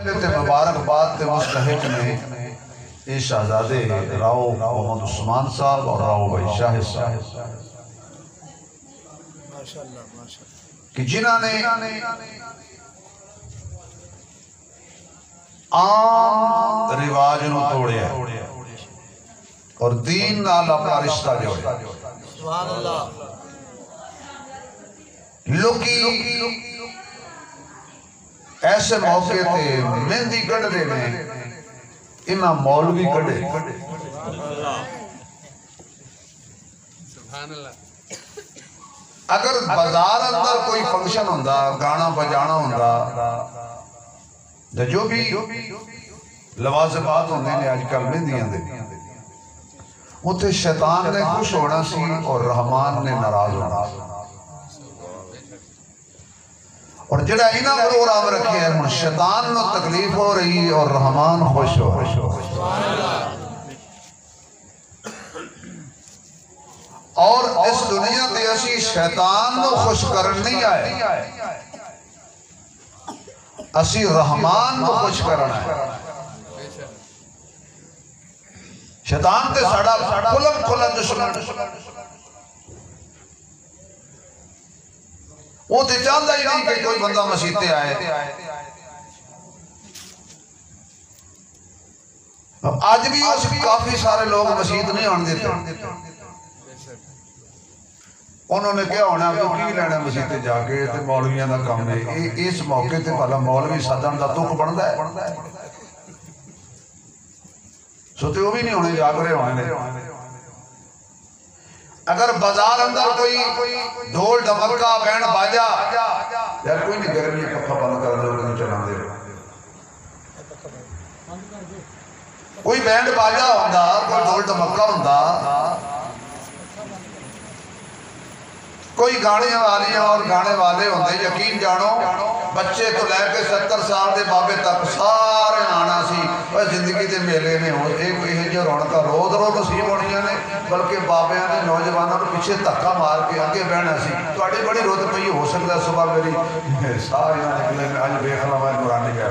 مبارک باد کے مستحق نے یہ شہزادے راؤ محمد عثمان صاحب اور راؤ بھائی شاہ صاحب کہ جنہوں نے عام رواج نو توڑیا اور دین نال اپنا رشتہ جوڑیا. سبحان اللہ. لوکی ایسے موقع تھے مہندی کڑھ دے میں انہاں مولوی کڑھے. اگر بازار اندر کوئی فنکشن ہوندہ گانا بجانا ہوندہ جو بھی لوازمات ہوندے نے آج کل مہندیاں دے اتھے شیطان نے خوش ہونا سی اور رحمان نے ناراض ہونا سی. اور جڑا انہاں پروگرام رکھے ہیں من شیطان نو تکلیف ہو رہی اور رحمان خوش ہو رہی. اور اس دنیا تے اسی شیطان نو خوش کرن نہیں آئے اسی رحمان نو خوش کرنا ہے. شیطان تے ساڑا کھلن دشمن وہ تے چاہتا ہی نہیں کہ کوئی بندہ مسجد تے آئے. آج بھی اس کافی سارے لوگ مسجد نہیں آن دیتے. انہوں نے کیا ہونا تو کی لینا مسجد تے جا کے تے مولویاں دا کام ہے. اس موقع تے پہلا مولوی سادن دا تک بندا ہے سو تے وہ بھی نہیں ہونے جاگرے ہونے. اگر بازار اندر کوئی ڈھول ڈمکا بینڈ باجا یار کوئی نہیں گرمی پکھا بند کر دے انہیں چلان دے. کوئی بینڈ باجا ہوندہ کوئی ڈھول ڈمکا ہوندہ کوئی گانے والی اور گانے والے ہوندے یقین جانو بچے تو لے کے 70 سال دے بابے تک سارے آنا سی اور زندگی دے میلے نے ہو ایک جو رونکا روز روز نصیب ہونیاں نے بلکہ بابیاں نے نوجوانوں کو پیچھے دھکا مار کے آگے بہنا سی. تو آڑی بڑی روز پہی ہو سکتا ہے صبح میری ساری نکلے میں آج بے خلا میں قرآن گیا.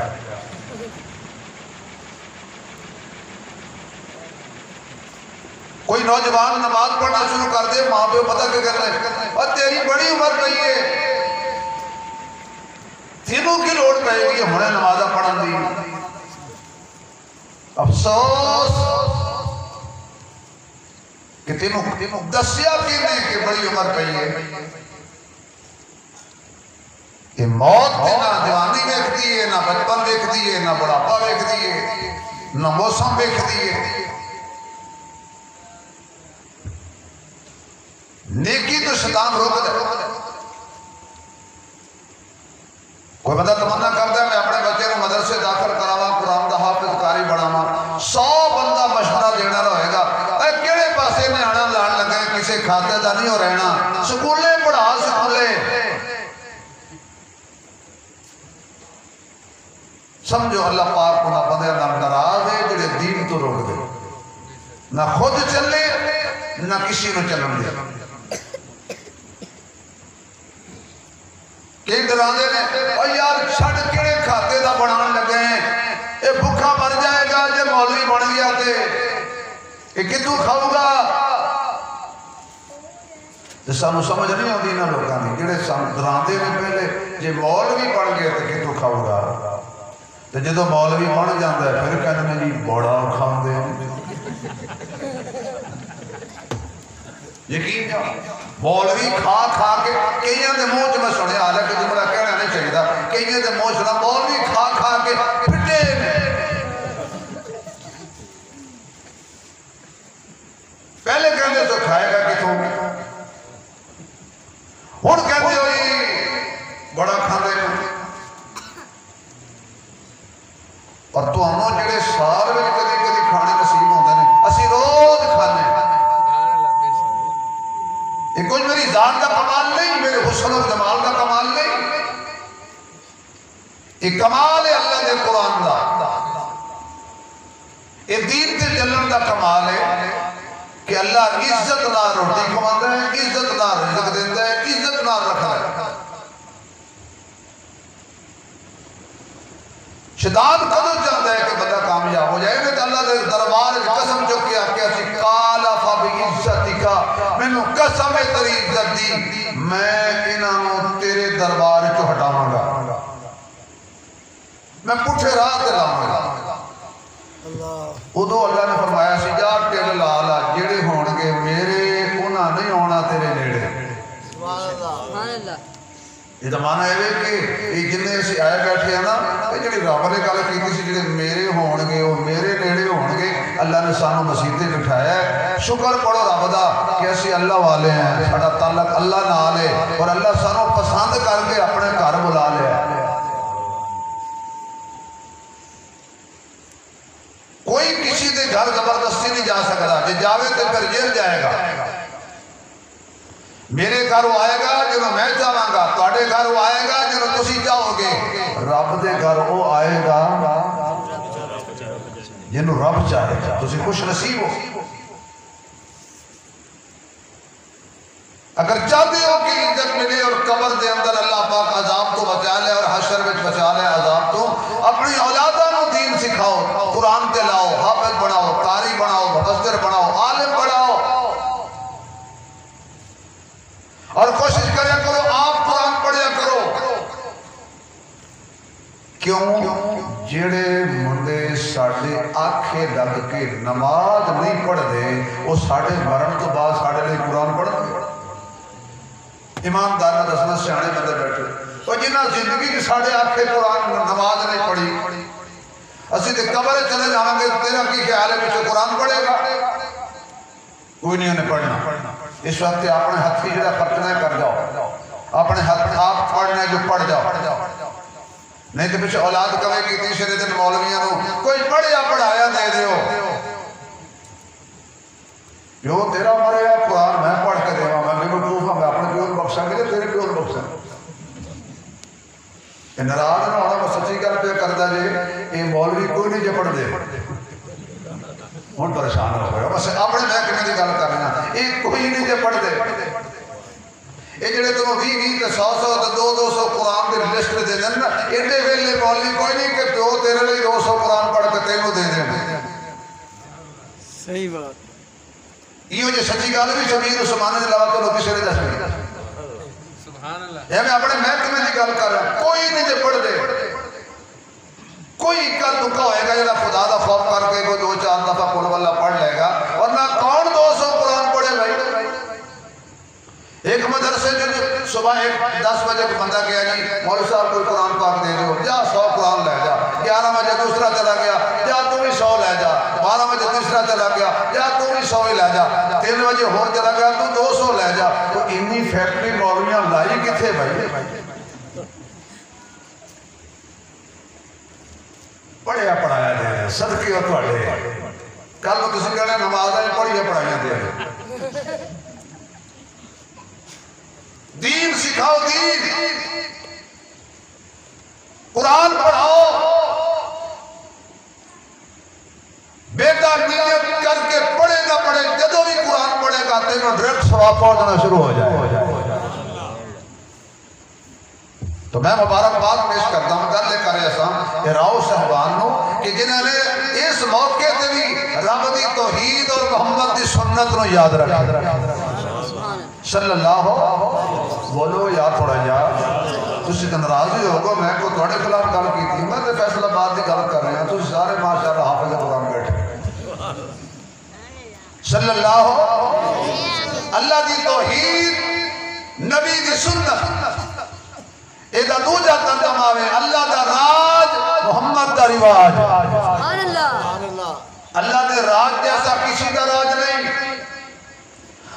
کوئی نوجوان نماز پڑھنا شروع کر دے ماں پہ پتہ کہ کر رہے اور تیری بڑی عمر نہیں ہے تینوں کی لوڑ پہے گی ہمیں نمازہ پڑھن دی. افسوس کہ تینوں دسیا کی نہیں کہ بڑی عمر پہی ہے. کہ موت نہ جوانی دیکھ دیئے نہ بچپن دیکھ دیئے نہ بڑھاپا دیکھ دیئے نہ موسم دیکھ دیئے. نیکی تو شیطان روک دے. کوئی بندہ تمنا کرتا ہے میں اپنے بچے کو مدرسے داخل کراوا قرآن دا حافظ کاری بڑھاوا 100 بندہ مشورہ دینا رہے گا اے کیڑے پاسے میں آنا لان لگے کسے کھاتے دا نہیں ہو رہنا سکولے پڑھا سکولے. سمجھو اللہ پاک کو نہ بندے نہ ناراض ہے جڑے دین تو روک دے نہ خود چلے نہ کسی نو چلن دے. کہ دلانے نے اور یار چھڑ کڑے کھاتے دا بڑھان لگے ہیں اے بھکا مر جائے گا جے مولوی بڑھ گیا تے اے کتوں کھاؤ گا. سانو سمجھ نہیں ہوتی نہ لوگاں دی جڑے دلانے نے پہلے جے مولوی بڑھ گئے تے کتوں کھاؤ گا. تے جدو مولوی بڑھ جاندہ ہے پھر کہنے میں جی بڑا کھان دے. یقین جا مولوی کھا کھا کے کئیاں دے موج میں سنے آلہ کہ جملہ کہنا نہیں چاہیے تھا کئیاں دے موج سنا مولوی کھا کھا کے پھٹے میں پہلے کہنے تو کھائے گا کہ تم ہون کہتے ہوئی بڑا کھانے میں اور تو ہموں جڑے سار میں کدی کدی کھانے نصیب ہوندے نے اسی روز کھانے یہ کوئی میری ذات کا کمال نہیں میرے حسن و جمال کا کمال نہیں یہ کمال ہے اللہ نے قرآن دا. یہ دین تے چلن دا کمال ہے کہ اللہ عزت نہ روٹی کھواندہ ہے عزت نہ رزق دیندہ ہے عزت نہ رکھا ہے. شداد کدو چاہتا ہے کہ بندہ کامیاب ہو جائے گا تو اللہ دے دربار قسم چکی آکے اسی قالا فبعزتک مینوں قسم ہے تیری عزت دی میں انہوں تیرے دربار چو ہٹاواں گا میں پٹھے راہ تے لاواں گا ادو اللہ نے فرمایا سی جا ٹل لا لا جڑے ہون گے میرے انہاں نہیں ہونا تیرے نیڑے سبحان اللہ یہ تو مانا ہے کہ یہ جنہیں اسی آئے بیٹھے ہیں نا یہ جڑی رب نے گل کی سی جڑے میرے ہون گے وہ میرے نیڑے ہون گے اللہ نے سانو مسیطے بٹھایا ہے شکر پڑھو رب دا کہ اسی اللہ والے ہیں ساڈا تعلق اللہ نال ہے اور اللہ سانو پسند کر کے اپنے گھر بلا لیا کوئی کسی دے گھر زبردستی نہیں جا سکتا جے جاوے تو پھر جیل جائے گا میرے گھر وہ آئے گا جنہوں میں چاہاں گا تواڈے گھر وہ آئے گا جنہوں تسی چاہو گے رب دے گھر وہ آئے گا جنہوں رب چاہے گا تسی خوش نصیب ہو اگر چاہتے ہو کہ عزت ملے اور قبر دے اندر اللہ پاک عذاب تو بچا لے اور حشر وچ بچا لے عذاب تو اپنی اولاداں نو دین سکھاؤ قرآن تے لاؤ حافظ بناؤ قاری بناؤ مفسر بناؤ عالم بناؤ اور کوشش کریا کرو آپ قرآن پڑھیا کرو کیوں جڑے مندے ساڑھے آنکھیں لگ کے نماز نہیں پڑھ دے وہ ساڑھے مرن تو بعد ساڑھے لئے قرآن پڑھ دے ایماندار نے دسنا سیانے بندے بیٹھے اور جنہ زندگی کی ساڑھے آنکھیں قرآن نماز نہیں پڑھی اسی تے قبر چلے جاؤں گے تیرا کی خیال ہے پیچھے قرآن پڑھے گا کوئی نہیں انہیں پڑھنا اس وقت اپنے ہاتھ کی جڑا خرچنا ہے کر جاؤ اپنے ہاتھ آپ پڑھنا ہے جو پڑھ جاؤ نہیں تو پیچھے اولاد کبھی کی تیسرے دن مولویاں نو کوئی پڑھیا پڑھایا دے دیو جو تیرا مرے گا قرآن میں پڑھ کے دے میں میرے کو میں اپنے پیول بخشا گے تیرے پیول بخشا ناراض نہ ہونا میں سچی گل پہ کردا جی یہ مولوی کوئی نہیں جو پڑھ دے ہوں پریشان ہو گیا بس اپنے محکمے کی گل کرنا یہ کوئی نہیں جو پڑھ دے یہ جڑے تم 20 100 200 قرآن کی لسٹ دے دیں نا ایڈے ویلے مولوی کوئی نہیں کہ پیو تیرے لیے 200 قرآن پڑھ کے تینوں دے دیں صحیح بات یہ جو سچی گل بھی شبیر عثمان نے لوا تو کسی نے دس سبحان اللہ یہ میں اپنے محکمے کی گل کر رہا ہوں کوئی نہیں جو پڑھ دے کوئی اکا دکھا ہوئے گا جنہا خدا دا خوف کر کے کوئی 2-4 دفعہ قل واللہ پڑھ لے گا ورنہ کون 200 قرآن پڑھے بھائی ایک مدرسے جو صبح 10 بجے کو بندہ کیا جی مولوی صاحب کوئی قرآن پاک دے دو جا 100 قرآن لے جا 11 بجے دوسرا چلا گیا جا تو بھی 100 لے جا 12 بجے تیسرا چلا گیا جا تو بھی 100 ہی لے جا 3 بجے ہو چلا گیا تو 200 لے جا تو انی فیکٹری مولویاں لائی کتھے بھائی پڑھیا پڑھایا دے رہے صدقے اور پڑھے کل کو کسی کہنے نماز آئے پڑھیا پڑھایا دے رہے دین سکھاؤ دین قرآن پڑھاؤ بیٹا نیت کر کے پڑھے نہ پڑھے جدو بھی قرآن پڑھے گا تینوں ڈائریکٹ ثواب پہنچنا شروع ہو جائے تو میں مبارکباد پیش کرتا ہوں گل کر ایسا راؤ صاحبان نو کہ جنہوں نے اس موقع تے بھی رب دی توحید اور محمد دی سنت نو یاد رکھا صلی اللہ بولو یا تھوڑا جا تسی تے ناراض ہی ہوگا میں کو تھوڑے خلاف گل کی تھی میں تے فیصلہ بات دی گل کر رہے ہیں تسی سارے ماشاءاللہ حافظ قرآن بیٹھے صلی اللہ دی توحید نبی دی سنت ایدہ دو جاتا جمعوے اللہ دا راج محمد دا رواج اللہ دے راج جیسا کسی دا راج نہیں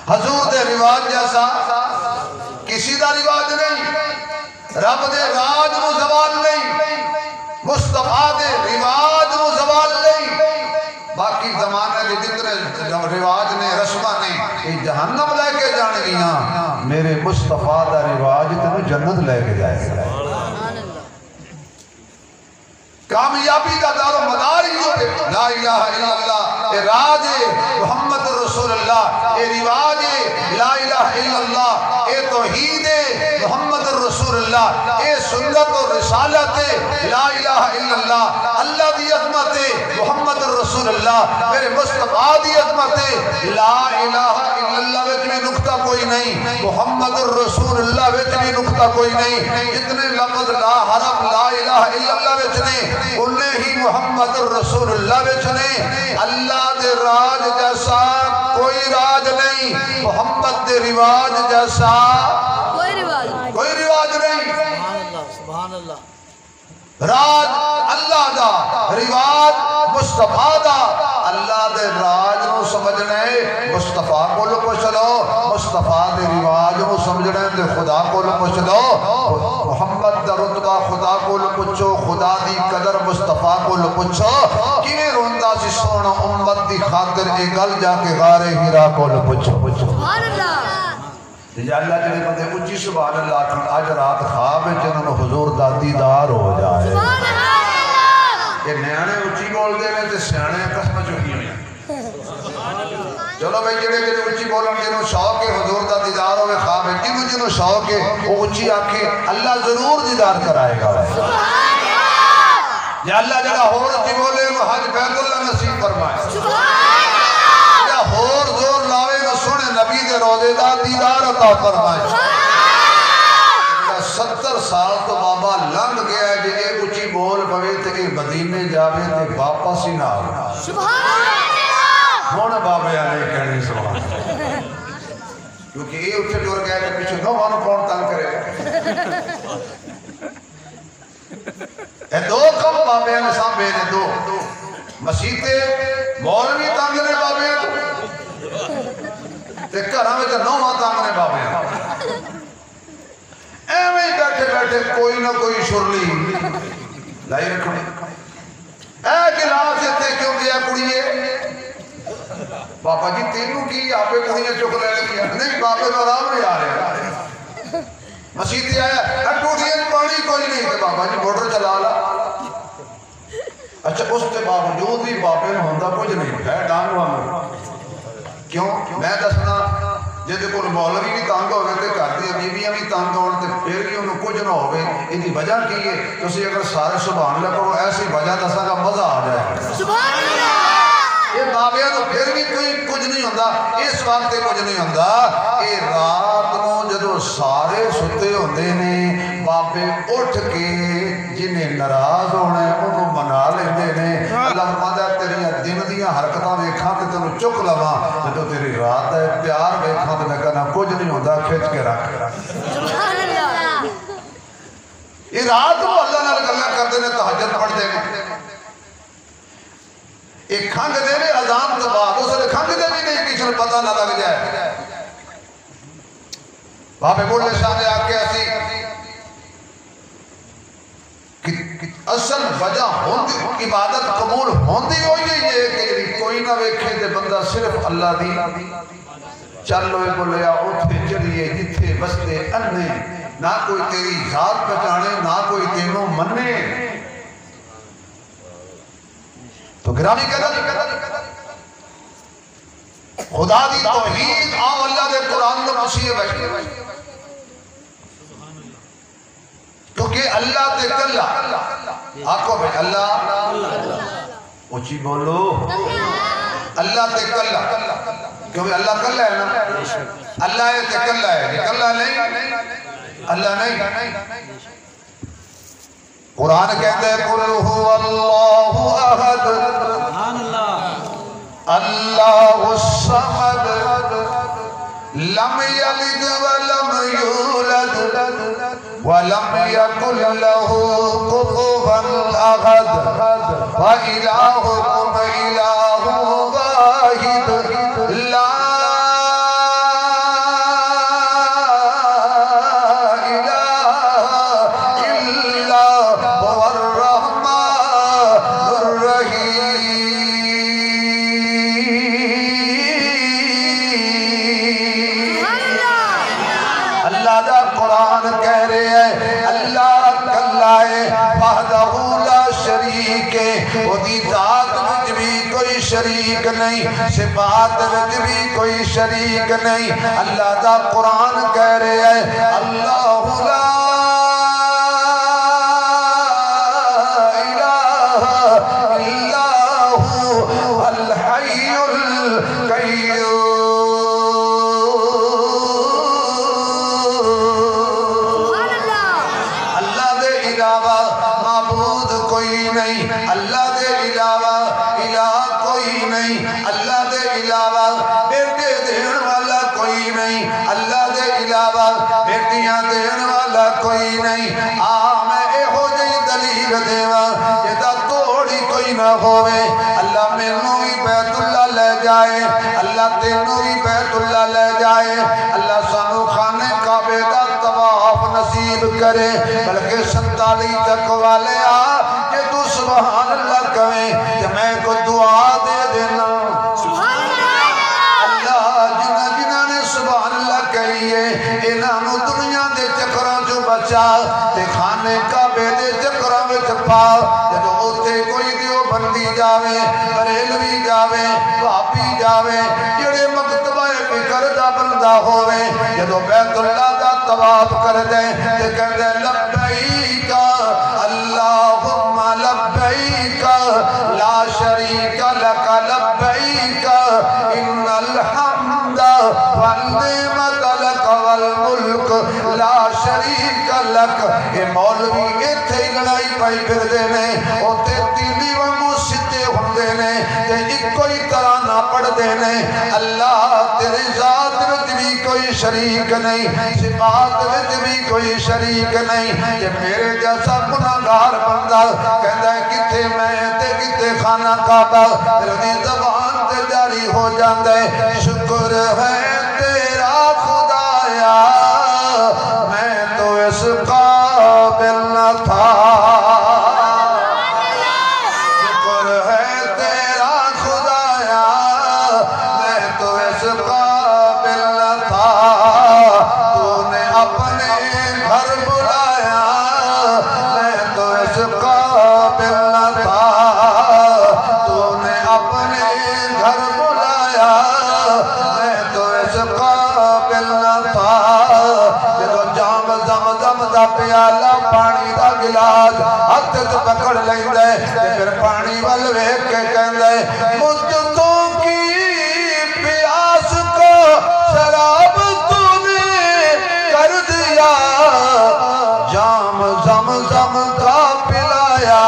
حضور دے رواج جیسا کسی دا رواج نہیں رب دے راج نو زوال نہیں مصطفیٰ دے رواج نو زوال نہیں باقی زمانے کے جتنے رواج نے رسمہ نے یہ جہنم لے کے جان گیا میرے مصطفیٰ دا رواج تنو جنت لے کے جائے گا کامیابی کا دار و مدار ہی ہوتے لا الہ الا اللہ اے راج محمد رسول اللہ اے رواج لا الہ الا اللہ اے توحید محمد رسول اللہ، اے سنت و رسالت لا الہ الا اللہ، اللہ دی عظمت محمد رسول اللہ، میرے مصطفیٰ دی عظمت لا الہ الا اللہ وچ بھی نقطہ کوئی نہیں، محمد رسول اللہ وچ بھی نقطہ کوئی نہیں، جتنے لفظ لا حرف لا الہ الا اللہ وچ نے انہیں ہی محمد رسول اللہ وچ نے۔ اللہ دے راج جیسا کوئی راج نہیں، محمد دے رواج جیسا کوئی رواج نہیں۔ سبحان اللہ راج اللہ دا، رواج مصطفیٰ دا۔ اللہ دے راج نو سمجھنے مصطفیٰ کو لو پوچھ لو، مصطفیٰ دے رواج نو سمجھنے دے خدا کو لو پوچھ لو، محمد دا رتبہ خدا کو لو پوچھو، خدا دی قدر مصطفیٰ کو لو پوچھو، کیویں روندا سی سونا امت دی خاطر اے گل جا کے غار ہیرا کو لو پوچھو۔ سبحان اللہ یا اللہ جنہیں بندے اچھی سبحان اللہ کی آج رات خواب ہے جنہوں نے حضور دا دیدار ہو جائے۔ سبحان اللہ یہ نیانے اچھی بول دے میں تے سیانے قسم چکی ہوئی ہیں۔ چلو بھائی جنہیں اچھی بولن جنہوں شوق ہے حضور دا دیدار ہوئے خواب ہے، جنہوں شوق ہے وہ اچھی آنکھیں اللہ ضرور دیدار کرائے گا۔ سبحان اللہ یا اللہ جنہا ہور اچھی بولے وہ حج بیت اللہ نصیب فرمائے۔ سبحان اللہ یا ہور زور لاوے وہ سنے نبی دے روزے دا دیدار عطا فرمائے۔ 70 سال تو بابا لنگ گیا ہے جے ایک اچھی بول پوے تے کہ مدینے جاوے تے واپس ہی نہ آگا۔ سبحان اللہ ہونا بابے آنے کہنے سبحان اللہ، کیونکہ یہ اچھے جور گیا کہ پیچھے نو مانو کون تنگ کرے۔ اے دو کم بابے آنے سامبے نے دو مسیحتے مولوی تنگ نے بابے آنے تے گھراں وچ نو ماں تنگ نے بابے آنے۔ ایویں بیٹھے بیٹھے کوئی نہ کوئی شرلی لائی رکھنے، اے گلاس اتنے کیوں دیا کڑیے؟ بابا جی تینوں کی آپے کڑیاں چک لے لیا، نہیں بابے میں آرام نہیں آ رہے۔ مسیحی آیا اے ٹوٹیاں پانی کوئی نہیں تھے، بابا جی موٹر چلا لا۔ اچھا اس کے باوجود بھی بابے میں ہوندہ کچھ نہیں ہے ڈانگ وہاں کیوں؟ میں دسنا جیسے کوئی مولوی بھی تانگ ہوئے تھے کرتے بیویاں بھی تانگ ہوئے تھے پھر بھی انہوں کچھ نہ ہوئے، ان کی وجہ کی ہے تو اسی اگر سارے سبحان اللہ کرو ایسی وجہ دسا کا مزہ آ جائے۔ سبحان اللہ یہ بابیاں تو پھر بھی کوئی کچھ نہیں ہوندہ، اس وقت کچھ نہیں ہوندہ۔ یہ رات نو جدو سارے ستے ہوندے نے بابے اٹھ کے جنہیں ناراض ہونے انہوں منا لیندے نے۔ اللہ فرماتا ہے تیریاں دن دیاں حرکتاں ویکھاں تے تینوں چک لواں، جدو تیری رات ہے پیار ویکھاں تے میں کہنا کچھ نہیں ہوندہ کھچ کے رکھ۔ سبحان اللہ یہ رات کو اللہ نال گلاں کردے نے تہجد پڑھدے نے، ایک کھنگ دے نے اذان تو بعد اس نے کھنگ دے بھی نہیں کسی نے پتہ نہ لگ جائے۔ بابے بولے شاہ نے آکے ایسی اصل وجہ ہوندی عبادت قبول ہوندی ہوئی ہے کہ کوئی نہ ویکھے تے بندہ صرف اللہ دی چل ہوئے بولیا اٹھے چڑھیے جتھے بستے اننے، نہ کوئی تیری ذات پہچانے نہ کوئی تینوں مننے۔ تو گرامی کہتا خدا دی توحید آؤ اللہ دے قرآن کو مسیح بیٹھے کیونکہ اللہ تے کلا آکو بھائی اللہ اچھی بولو اللہ تے کلا کیونکہ اللہ کلا ہے نا، اللہ ہے تے کلا ہے، کلا نہیں اللہ نہیں۔ قرآن کہتے ہیں قُلْ هُوَ اللَّهُ أَحَدٌ اللَّهُ الصَّمَدُ لَمْ يَلِدْ وَلَمْ يُولَدْ وَلَمْ يَكُنْ لَهُ كُفُوًا أَحَدٌ وَإِلَٰهُكُمْ إِلَٰهٌ وَاحِدٌ لَا شریک وہی ذات وچ بھی کوئی شریک نہیں، صفات وچ بھی کوئی شریک نہیں۔ اللہ دا قرآن کہہ رہے ہیں اللہ لا الہ الا ہو الحی القیوم۔ اللہ دے علاوہ الہ کوئی نہیں، اللہ دے علاوہ بیٹے دین والا کوئی نہیں، اللہ دے علاوہ بیٹیاں دین والا کوئی نہیں۔ میں ہو جئی دلیل دیواں جدا توڑی کوئی نہ ہوئے۔ اللہ مینوں بھی بیت اللہ لے جائے، اللہ تینوں بھی بیت اللہ لے جائے، اللہ سانو خانے کعبے دا طواف نصیب کرے، بلکہ 47 چک والے سبحان اللہ کہیں کہ میں کو دعا دے دینا۔ اللہ جنہ نے سبحان اللہ کہیے انہوں دنیا دے چکروں جو بچا تے خانے کعبے دے چکروں میں چھپا۔ جب ہوتے کوئی دیو بندی جاوے، بریلوی جاوے، بھاپی جاوے، جڑے مکتبہ فکر دا بندہ ہوئے، جب بیت اللہ دا طواف کر دیں تے کہہ دیں لبیک اللہم لبیک لا شریک لک لبیک ان الحمد والنعمت لک والملک لا شریک لک۔ یہ مولوی ایتھے لڑائی پائی پھر دینے ہوتے تیلی و موسیتے ہوں دینے تے ایک کوئی طرح نہ پڑھ دینے۔ اللہ تیرے ذات وچ بھی کوئی شریک نہیں، صفات وچ بھی کوئی شریک نہیں۔ یہ میرے جیسا گناہگار بندہ کہتا ہے کتے میں تے کتے خانہ کعبہ تیری زبان تے جاری ہو جاندے شکر ہے تیرا خدایا میں تو اس قابل نہ تھا۔ شکر ہے تیرا خدایا میں تو اس قابل نہ تھا، تو نے اپنے گھر بلایا میں تو اس قابل نہ تھا، تو نے اپنے گھر بلایا میں تو اس قابل نہ تھا۔ جب جام زمزم دا پیالہ پانی دا گلاس ہاتھ تے پکڑ لیندے تے پھر پانی ول ویکھ کے کہندے مدتوں کی پیاس کو شراب تو نے کر دیا، جام زمزم کا پلایا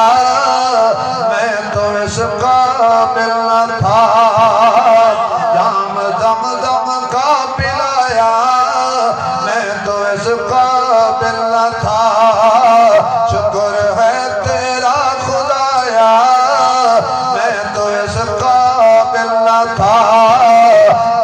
میں تو اس قابل نہ تھا، جام زمزم کا پلایا میں تو اس قابل نہ تھا۔ شکر ہے تیرا خدایا میں تو اس قابل نہ تھا۔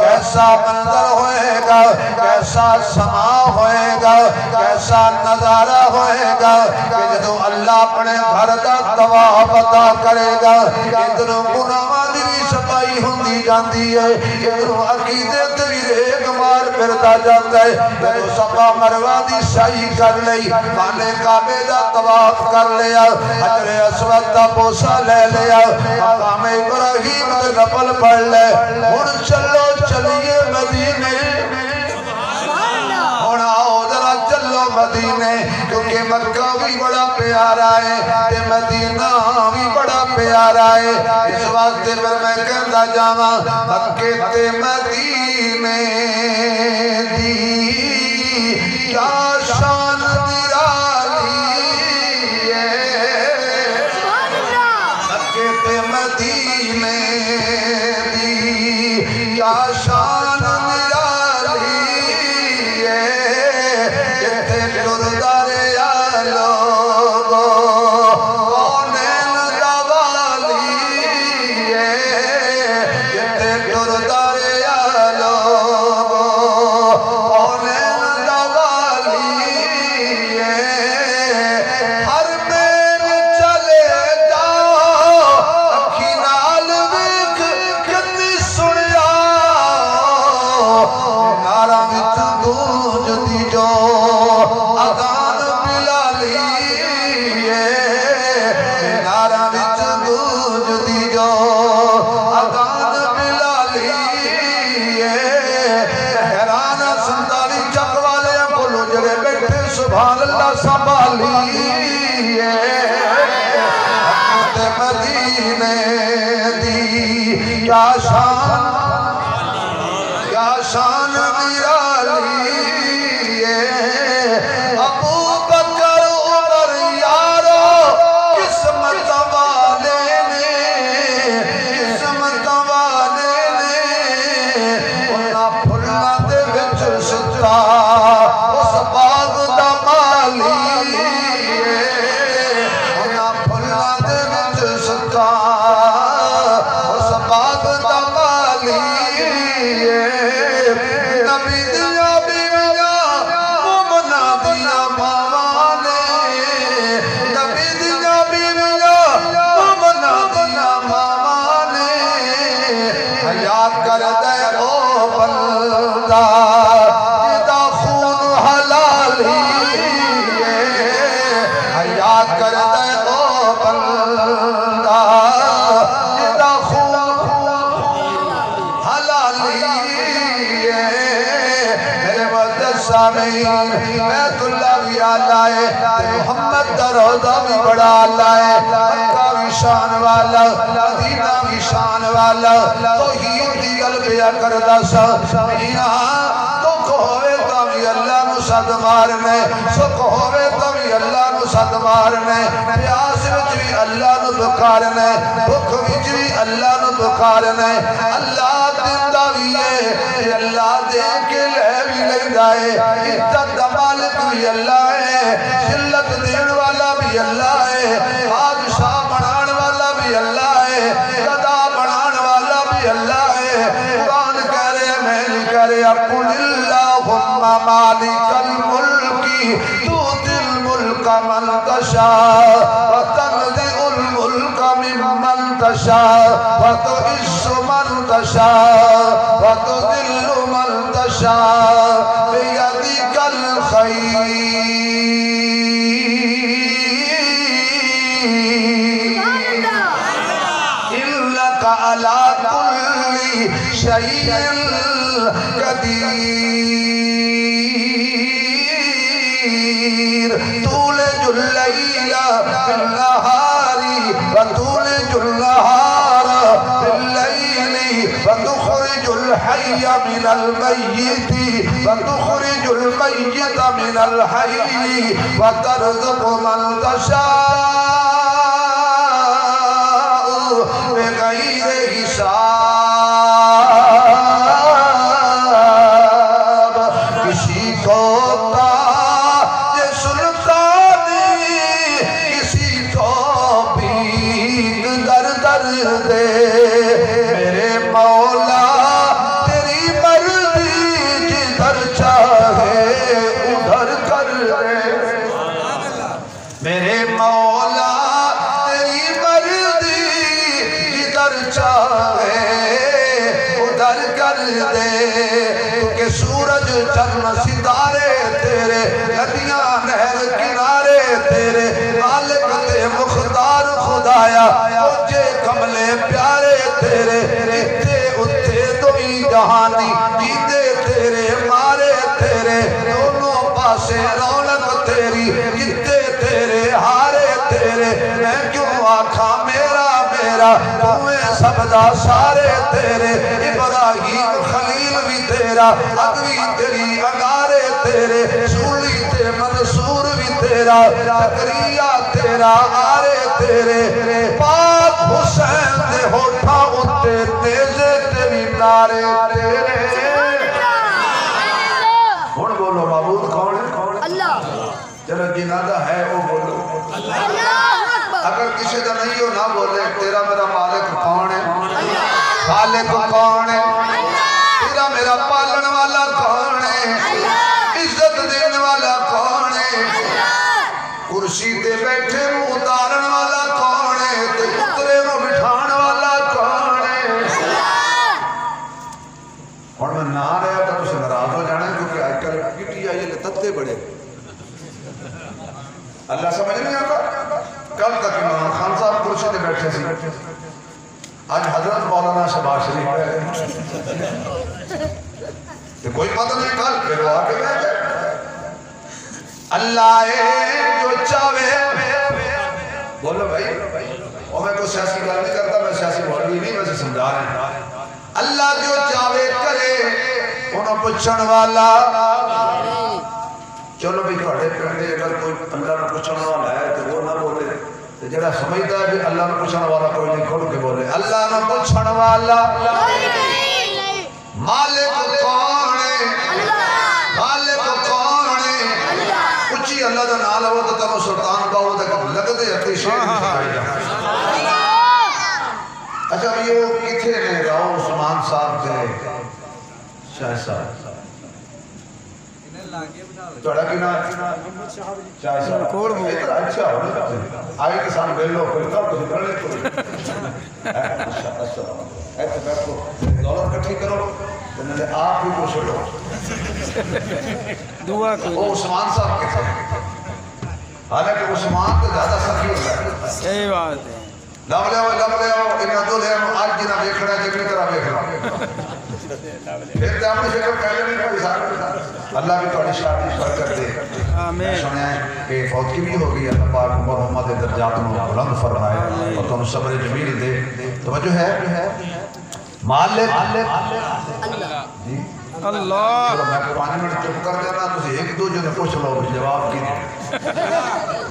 کیسا منظر ہوئے گا، کیسا سما ہوئے گا، کیسا نظارہ ہوئے گا کہ جدو اللہ اپنے گھر دا طواف عطا کرے گا ادھروں گناہاں دی بھی صفائی ہوندی جاندی ہے، ادھروں عقیدے تے بھی ریگ مار پھردا جاندا ہے۔ جدو صفا مروہ دی سعی کر لئی، خانے کعبے دا طواف کر لیا، حجر اسود دا بوسہ لے لیا، مقام ابراہیم تے نفل پڑھ لے، ہن چلو چلیے مدینے، ہن آؤ ذرا چلو مدینے، کیونکہ مکہ بھی بڑا پیارا ہے تے مدینہ بھی بڑا پیارا ہے۔ اس واسطے پر میں کہندا جاواں مکے تے مدینے دی کیا شان نرالی ہے، مکے تے مدینے دی کیا شان نرالی ہے، جتے ٹردا رہیا لوگو کونین دا والی ہے، جتے ٹردا رہیا لوگو کونین دا والی ہے۔ ہر بین چلے جاؤ اکھی نال ویکھ مدینے دی کیا شان نرالی ابو بکر عمر یارو قسمت والے نے انہاں پھلاں دے وچ ستا اس باغ دا مالی انہاں پھلاں دے وچ ستا اس باغ دا مالی نبی دیاں بیویاں مومناں دیاں ماواں نے نبی دیاں بیویاں مومناں دیاں ماواں نے حیا کر دے او بندہ جدا خون حلالی حیا کر دے او بندہ جدا خون حلالی میرے مدد سامعین بیت اللہ بھی آلہ ہے محمد دا روضہ بھی بڑا آلہ ہے مکہ بھی شان والا مدینہ بھی شان والا توحید دی غلبہ کردہ سا دکھ ہوئے تاوی اللہ نو صد مارنے سکھ ہوئے تاوی اللہ نو صد مارنے پیاس وچ بھی اللہ نو دکارنے بھوک وچ بھی اللہ نو دکارنے اللہ دیندہ بھی ہے اللہ دے کے لے بھی لے جائے عزت دا مالک بھی اللہ ہے ذلت دین والا بھی اللہ ہے بادشاہ بنان والا بھی اللہ ہے گدا بنان والا بھی اللہ ہے قرآن کہہ رہے میں نہیں کہہ رہے قل اللہم مالک الملک تؤتی الملک من تشاء وتنزع الملک ممن تشاء وتعز من تشاء وتذل من تشاء بيدك الخير إنك على كل شيء قدير تولج الليل في النهار وتولج النهار في الليل وتخرج الحي من الميت وتخرج الميت من الحي وترزق من تشاء بغير حساب کسی کو تاج سلطانی کسی کو بھیک در در دے میرے مولا تیری مرضی جدھر چاہے ادھر کر دے میرے مولا تیری مرضی جدھر چاہے ادھر کر دے کہ سورج چند ستارے تیرے ندیاں نہر کنارے تیرے مالک تے مختار خدایا مجھے کملے پیارے تیرے اتھے اتھے دوئی جہانی دیدے تیرے مارے تیرے دونوں پاسے رونق تیری جتے تیرے ہارے تیرے میں کیوں آکھاں میرا میرا تمہیں سبدہ سارے تیرے ابراہیم خلیل بھی تیرا اگوی تیری اگارے تیرے سولی تے منصور بھی تیرا زکریا تیرا آرے تیرے پاک حسین دے ہوٹھا اتے تیزے تیری نارے تیرے ہون بولو معبود کون ہے اللہ چلو جنادہ ہے وہ بولو اگر کسی کا نہیں ہو نہ بولے تیرا میرا مالک کون ہے خالق کون ہے تیرا میرا پالن والا کون ہے عزت دینے والا کون ہے کرسی تے بیٹھے رو اتارن والا کون ہے تے اترے رو بٹھان والا کون ہے اور میں نہ رہا تو اسے نراز ہو جانا ہے کیونکہ آج کل گٹی آئیے لے بڑے اللہ سمجھ نہیں آتا کل تک امام خان صاحب کرسی تے بیٹھے سی آج حضرت مولانا شہباز شریف ہے کوئی پتہ نہیں کل پھر وہ آکے بیٹھے اللہ جو چاہے بولو بھائی اور میں کوئی سیاسی گل نہیں کرتا، میں سیاسی مولوی نہیں، میں سے سمجھا رہے ہیں اللہ جو چاہے کرے انہوں پوچھن والا چلو بھی تھوڑے پنڈے اگر کوئی اللہ نے پوچھن والا ہے تو وہ نہ بولے، جڑا سمجھتا ہے کہ اللہ نے پوچھن والا کوئی نہیں کھول کے بولے اللہ نے پوچھن والا مالک کون ہے، مالک کون ہے، اچھی اللہ دا نام لو تو تمہیں سلطان باؤ تک لگتے اپنی شیر میں سکھائی جا۔ اچھا یہ کتھے نے راؤ عثمان صاحب تھے شاہ صاحب توڑا کی نام شاہ صاحب اچھا ہونا آئے کسان بیلو کرتا کسی کرنے کو ایسے بیٹھو دولت کٹھی کرو تو آپ بھی کو چھوڑو دعا کوئی وہ عثمان صاحب کے تھے، حالانکہ عثمان تو زیادہ سخی ہوتا ہے۔ صحیح بات ہے لب لے ہو انہاں دو لے ہم آج جنہ بیکھنا ہے جگنی طرح بیکھنا پھر تے اپنی شکل پہلے نہیں کوئی ساتھ اللہ بھی توڑی شادی برکت دے۔ آمین۔ سنے ہیں کہ فوت کی بھی ہوگی اللہ پاک محمد درجات میں بلند فرمائے اور تم صبر جمیل دے۔ توجہ ہے مالک جی اللہ چلو میں 5 منٹ چپ کر دینا تو ایک دو جو نے پوچھ لو جواب کی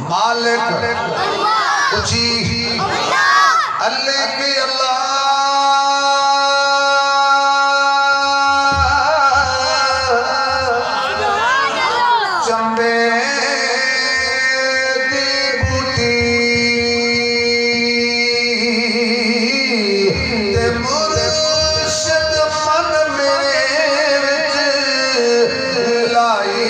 مالک اچھی اللہ کی اللہ چمبے دی بوٹی تے مرشد من میرے وچ لائی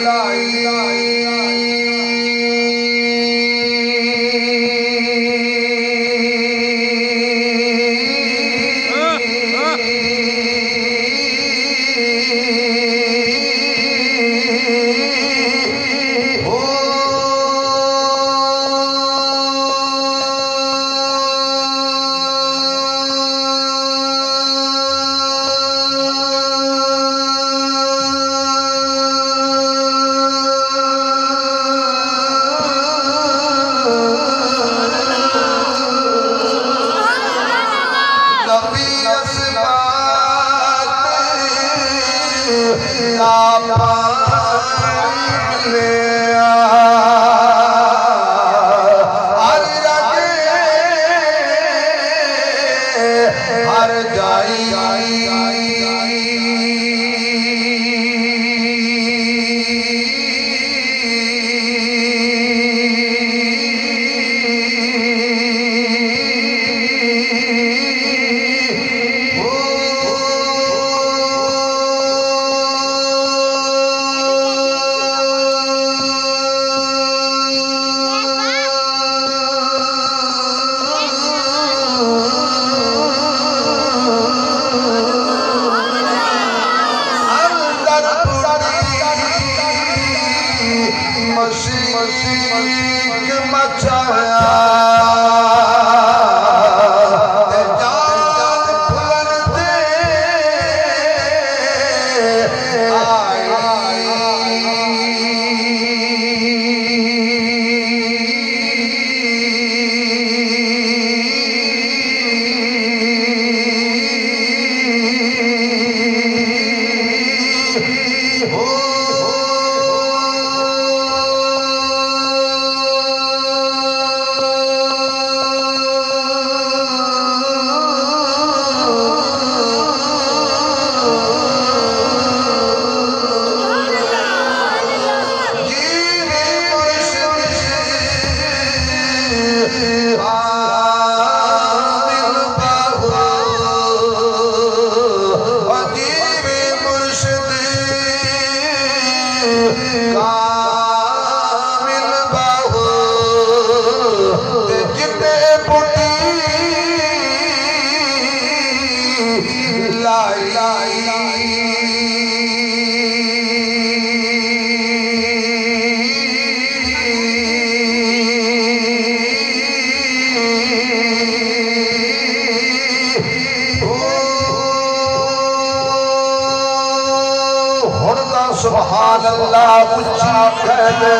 سبحان اللہ اچھی کہنے دے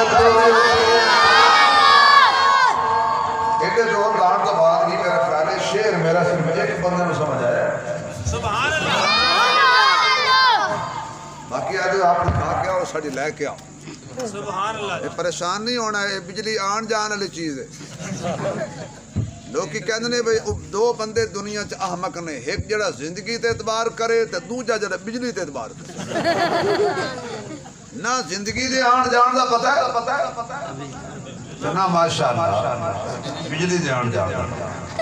ایڈے زور لان تو بعد ہی میرے میرا صرف ایک بندے کو سمجھ آیا سبحان اللہ باقی آج آپ نے کہا کیا اور ساڑی لے کے آؤ سبحان اللہ یہ پریشان نہیں ہونا ہے بجلی آن جان والی چیز ہے لوگ کی کہندے نے بھئی دو بندے دنیا چ احمق نے ایک جڑا زندگی تے اعتبار کرے تے دوجا جڑا بجلی تے اعتبار کرے نہ زندگی دے آن جان دا پتہ ہے نہ ماشاءاللہ بجلی دے آن جان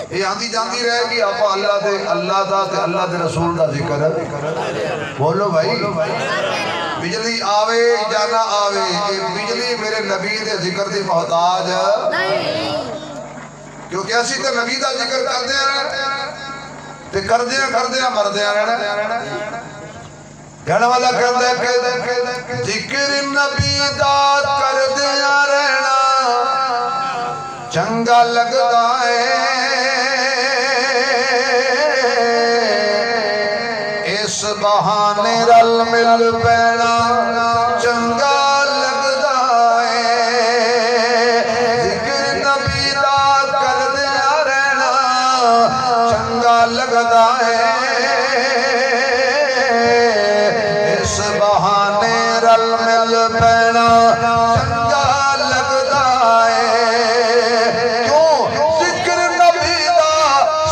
یہ آندی جاندی رہے گی آپ اللہ دا تے اللہ دے رسول دا ذکر ہے بولو بھائی بجلی آوے یا نہ آوے یہ بجلی میرے نبی دے ذکر دی محتاج کیونکہ ایسی تے نبی دا ذکر کر دیا مردیا رہنا کہنے والا کہتا ہے کہ ذکر نبی دا کر دیا رہنا چنگا لگتا ہے اس بہانے رل مل پینا چنگا لگتا ہے ذکر نبی دا کر دیا رہنا چنگا لگتا ہے اس بہانے رل مل پینا چنگا لگتا ہے کیوں ذکر نبی دا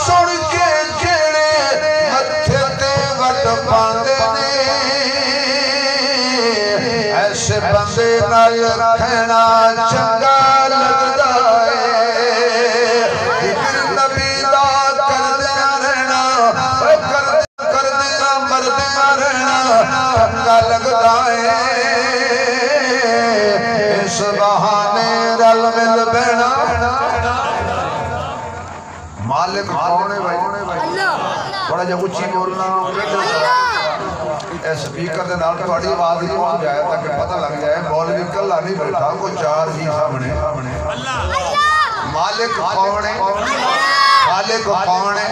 سن کے جیڑے متھے تے وٹ پاندے نے ایسے بندے نال رکھنا چنگا لگتا ہے ذکر نبی دا کر دیا رہنا کر دیا مردیا رہنا چنگا لگتا ہے اس بہانے رل مل بینا مالک کون ہے بھائی بڑا جب اچھی بولنا اے سپیکر دے نال تھوڑی آواز ہی پہنچ جائے تاکہ پتہ لگ جائے مولوی کلا نہیں بیٹھا کوئی چار ہی سامنے مالک کون ہے خالق کون ہے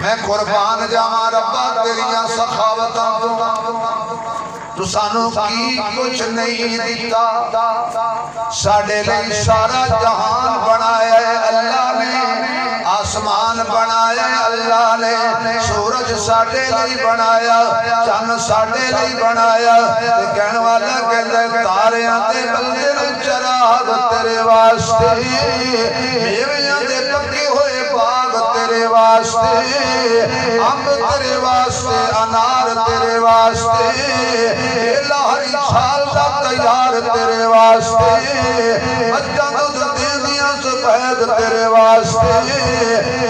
میں قربان جاواں ربا تیریاں سخاوتاں تو سانو کی کچھ نہیں دیتا ساڑے لئی سارا جہان بنایا ہے اللہ نے آسمان بنایا ہے اللہ نے سورج ساڑے لئی بنایا چند ساڑے لئی بنایا کہن والا کہتے تاریاں دے بلدے چراغ تیرے واسطے میویاں دے پکے ہوئے باغ تیرے واسطے امب تیرے واسطے انار تیرے واسطے لہری چھال دا تیار تیرے واسطے مجھا دودھ دیدیاں سفید تیرے واسطے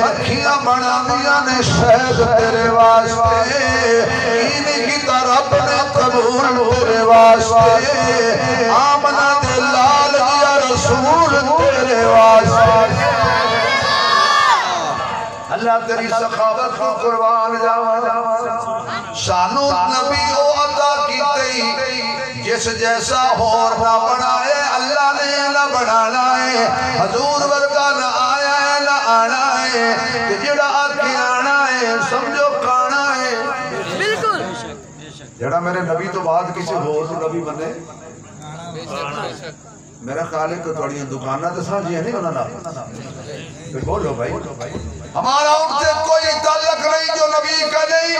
اکھیاں بنا دیا نے شہد تیرے واسطے اینی کی طرف نے قبول تیرے واسطے آمنہ دے لال یا رسول تیرے واسطے اللہ تیری سخاوت کو قربان جاواں سانو نبی او عطا کیتے جس جیسا ہور نہ بنائے اللہ نے نہ بنانا ہے حضور ورگا نہ آیا ہے نہ آنا ہے کہ جڑا آکے آنا ہے سمجھو کانا ہے بالکل جڑا میرے نبی تو بعد کسی ہور تو نبی بنے میرا خالق تو تھوڑی دکانہ تو سانجی نہیں ہونا نا پھر بولو بھائی ہمارا ان سے کوئی تعلق نہیں جو نبی کا نہیں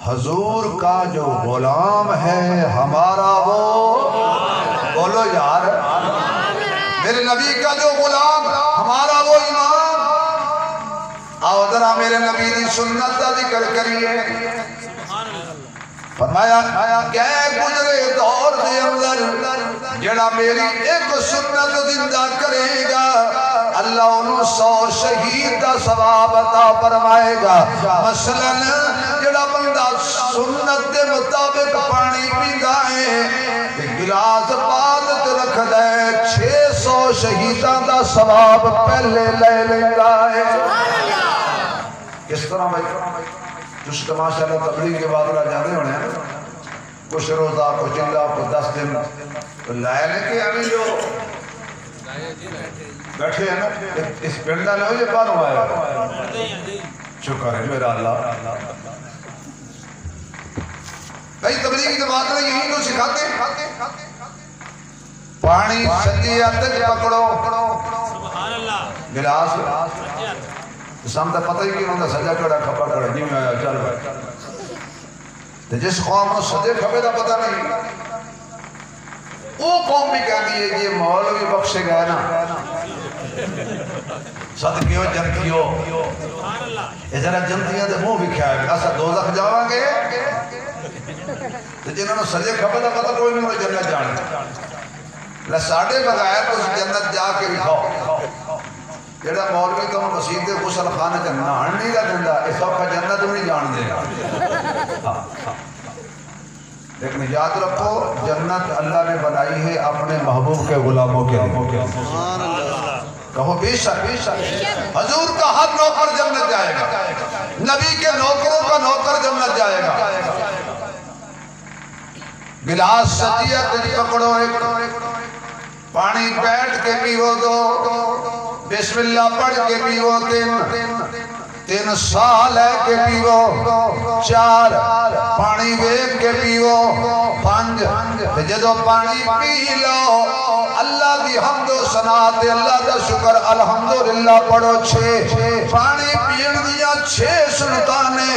حضور کا جو غلام ہے ہمارا وہ بولو یار میرے نبی کا جو غلام ہمارا وہ امام آؤ ذرا میرے نبی دی سنت کا ذکر کریے فرمایا کہ گزرے دور دے اندر جڑا میری ایک سنت زندہ کرے گا اللہ انہوں 100 شہید دا ثواب عطا فرمائے گا مثلا جڑا بندہ سنت دے مطابق پانی پیندا ہے گلاس پالت رکھ دے 600 شہیداں دا ثواب پہلے لے لیندا ہے کس طرح بھائی جس کا ماشاءاللہ تبلیغ کے بعد اللہ جانے ہونے ہیں کچھ روزہ کچھ چلہ کچھ 10 دن تو لائے لے کے ابھی جو بیٹھے ہیں نا اس پنڈا لے ہو یہ بار ہوا ہے شکر ہے میرا اللہ کئی تبلیغ کے بعد میں یہی تو سکھاتے پانی سجی تک پکڑو گلاس سامتا پتہ ہی کیوں ہوتا سجا کڑا کھپا کڑا جی میں آیا چل بھائی جس قوم نے سجے کھپے دا پتہ نہیں وہ قوم بھی کہہ دیئے یہ مولوی بخشے گئے نا صدقیوں جنتیوں یہ ذرا جنتیاں دے منہ بھی کھائے گا ایسا دوزخ جاؤں گے تو جنہوں نے سجے کھپے دا پتہ کوئی نہیں ہوئے جنت جانے لساڑے بغیر تو جنت جا کے بھی کھاؤ جڑا مولوی تو مسجد کے غسل خانے کا نہان نہیں کا دندا اس وقت جنت نہیں جان دے گا لیکن یاد رکھو جنت اللہ نے بنائی ہے اپنے محبوب کے غلاموں کے لیے کہو بے شک حضور کا ہر نوکر جنت جائے گا نبی کے نوکروں کا نوکر جنت جائے گا گلاس سجیہ تجھ پکڑو پانی بیٹھ کے پیو دو بسم اللہ پڑھ کے پیو تین سال ہے کے پیو چار پانی ویک کے پیو پانچ جدو پانی پی لو اللہ دی حمد و ثنا تے اللہ دا شکر الحمدللہ پڑھو چھے پانی پین دیا چھے سنتانے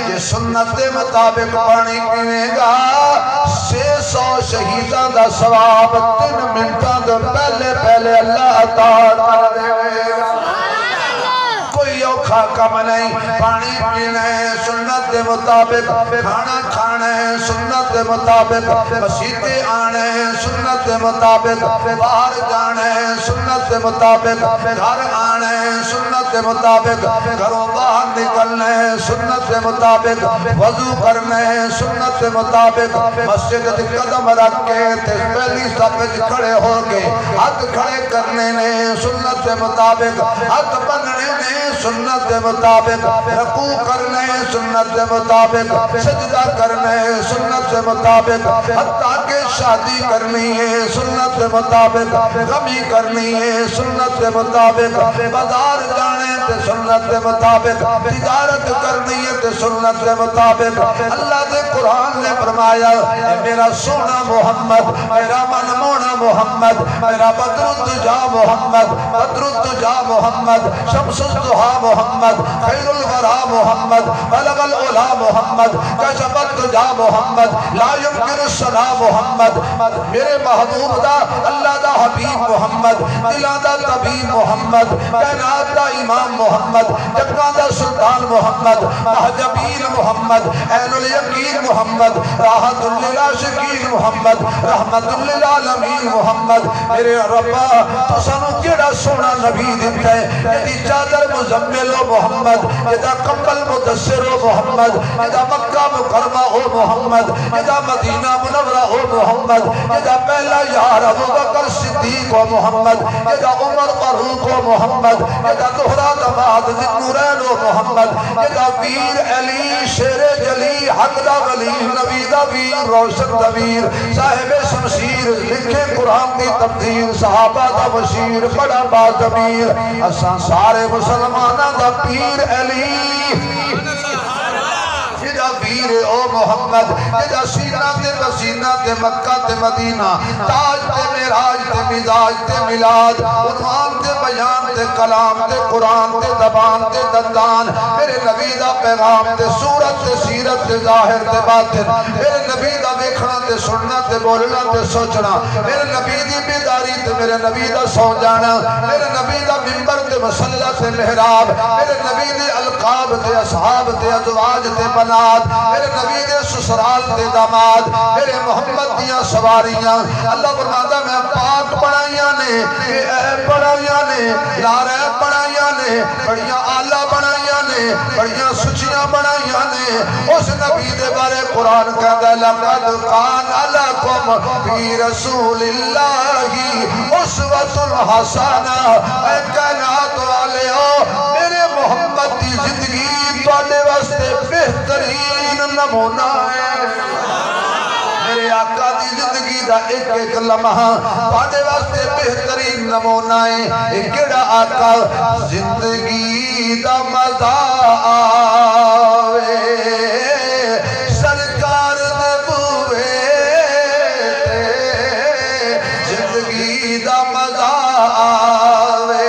یہ سنت دے مطابق پانی پینے گا 600 شہیدان دا ثواب 3 منٹاں دے پہلے اللہ عطا کر دے گا کوئی اوکھا کم نہیں پانی پینے سنت دے مطابق کھانا کھانے سنت دے مطابق مسجدیں آنے سنت دے مطابق باہر جانے سنت دے مطابق گھر آنے سنت دے مطابق گھروں باہر نکلنے سنت دے مطابق وضو کرنے سنت دے مطابق مسجد دے قدم رکھ کے پہلی صفحے کھڑے ہو کے ہاتھ کھڑے کرنے نے سنت دے مطابق ہاتھ بننے نے سنت دے مطابق رکوع کرنے سنت دے مطابق سجدہ کرنے سنت دے مطابق حتیٰ کہ شادی کرنی ہے سنت دے مطابق غمی کرنی ہے سنت دے مطابق بازار جانے تے سنت دے مطابق تجارت کرنی ہے تے سنت دے مطابق اللہ دے قرآن نے فرمایا اے میرا سونا محمد میرا منمونا محمد میرا بدرالدجا محمد بدرالدجا محمد شمس الضحا محمد خیر الورا محمد بلغ العلا محمد کشف الدجا محمد لا يمکن الصلاح محمد میرے محبوب دا اللہ دا حبیب محمد دلہ دا طبیب محمد کائنات دا امام محمد جگہ دا سلطان محمد محجبین محمد عین الیقین محمد راحت للعاشقین محمد رحمت للعالمین محمد میرے ربا تو سانو کیڑا سونا نبی دیتا ہے جدی چادر مزمل ہو محمد جدا کمبل مدثر ہو محمد جدا مکہ مکرمہ ہو محمد جدا مدینہ منورہ ہو محمد جدا پہلا یار ابو بکر صدیق ہو محمد جدا عمر فاروق ہو محمد جدا دہرا دماد ذکرین ہو محمد جدا ویر علی شیر جلی حق دا ولی نبی دا ویر روشن دا ویر صاحب شمشیر لکھے قرآن کی تبدیل صحابہ دا بشیر بڑا بازمیر اساں سارے مسلمانہ دا پیر علی جدا ویر او محمد جدا سینہ تے مسینہ تے مکہ تے مدینہ تاج تے معراج تے مزاج تے ملاد عنوان تے بیان تے کلام تے قرآن تے زبان تے دندان میرے نبی دا پیغام تے صورت تے سیرت تے ظاہر تے باطن میرے نبی دا دیکھنا تے سننا تے بولنا تے سوچنا میرے نبی دی بیداری تے میرے نبی دا سو جانا میرے نبی دا منبر تے مسلح تے محراب میرے نبی دے القاب تے اصحاب تے ازواج تے بنات میرے نبی دے سسرال تے داماد میرے محمد دیاں سواریاں اللہ فرماتا میں پاک بنائیاں نے عیب بنائیاں نے لارے بنائیاں نے بڑیاں آلہ بنائیاں نے بڑیاں سچیاں بنائیاں نے اس نبی دے بارے قرآن کہتا ہے لَقَدْ كَانَ لَكُمْ فِي رَسُولِ اللَّهِ أُسْوَةٌ حَسَنَةٌ اے کائنات والے ہو میرے محمد دی زندگی تواڈے واسطے بہترین نمونہ ہے میرے آقا دی زندگی دا ایک ایک لمحہ تواڈے واسطے بہترین نمونہ ہے ایک کیڑا آقا زندگی دا مزہ آوے سرکار دے بوئے زندگی دا مزہ آوے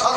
7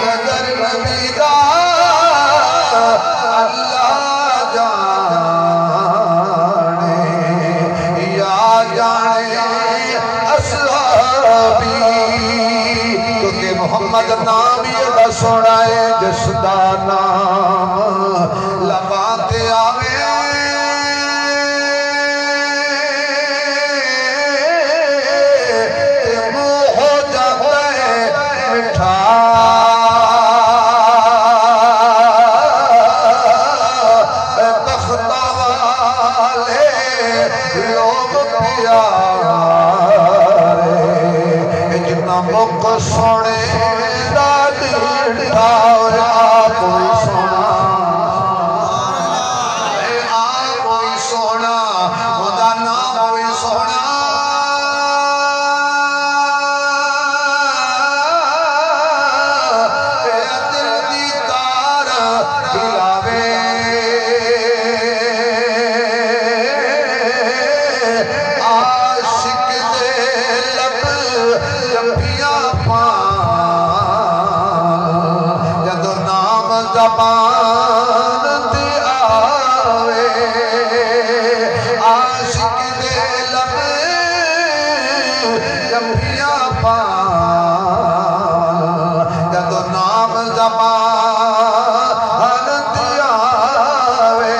قدر نبی دا اللہ جانے یا جانے اصحابی کیونکہ محمد نام یہ دا سونا ہے جس دا نام لباتے آوے سونے دادی ڈھاویا کوئی سونا کوئی سونا خدا نام کوئی سونا دل دی تار ہلاوے عاشق دے لب جبیاں زبان تے آوے عاشق دے لب جبیاں پان جدو نام زبان تے آوے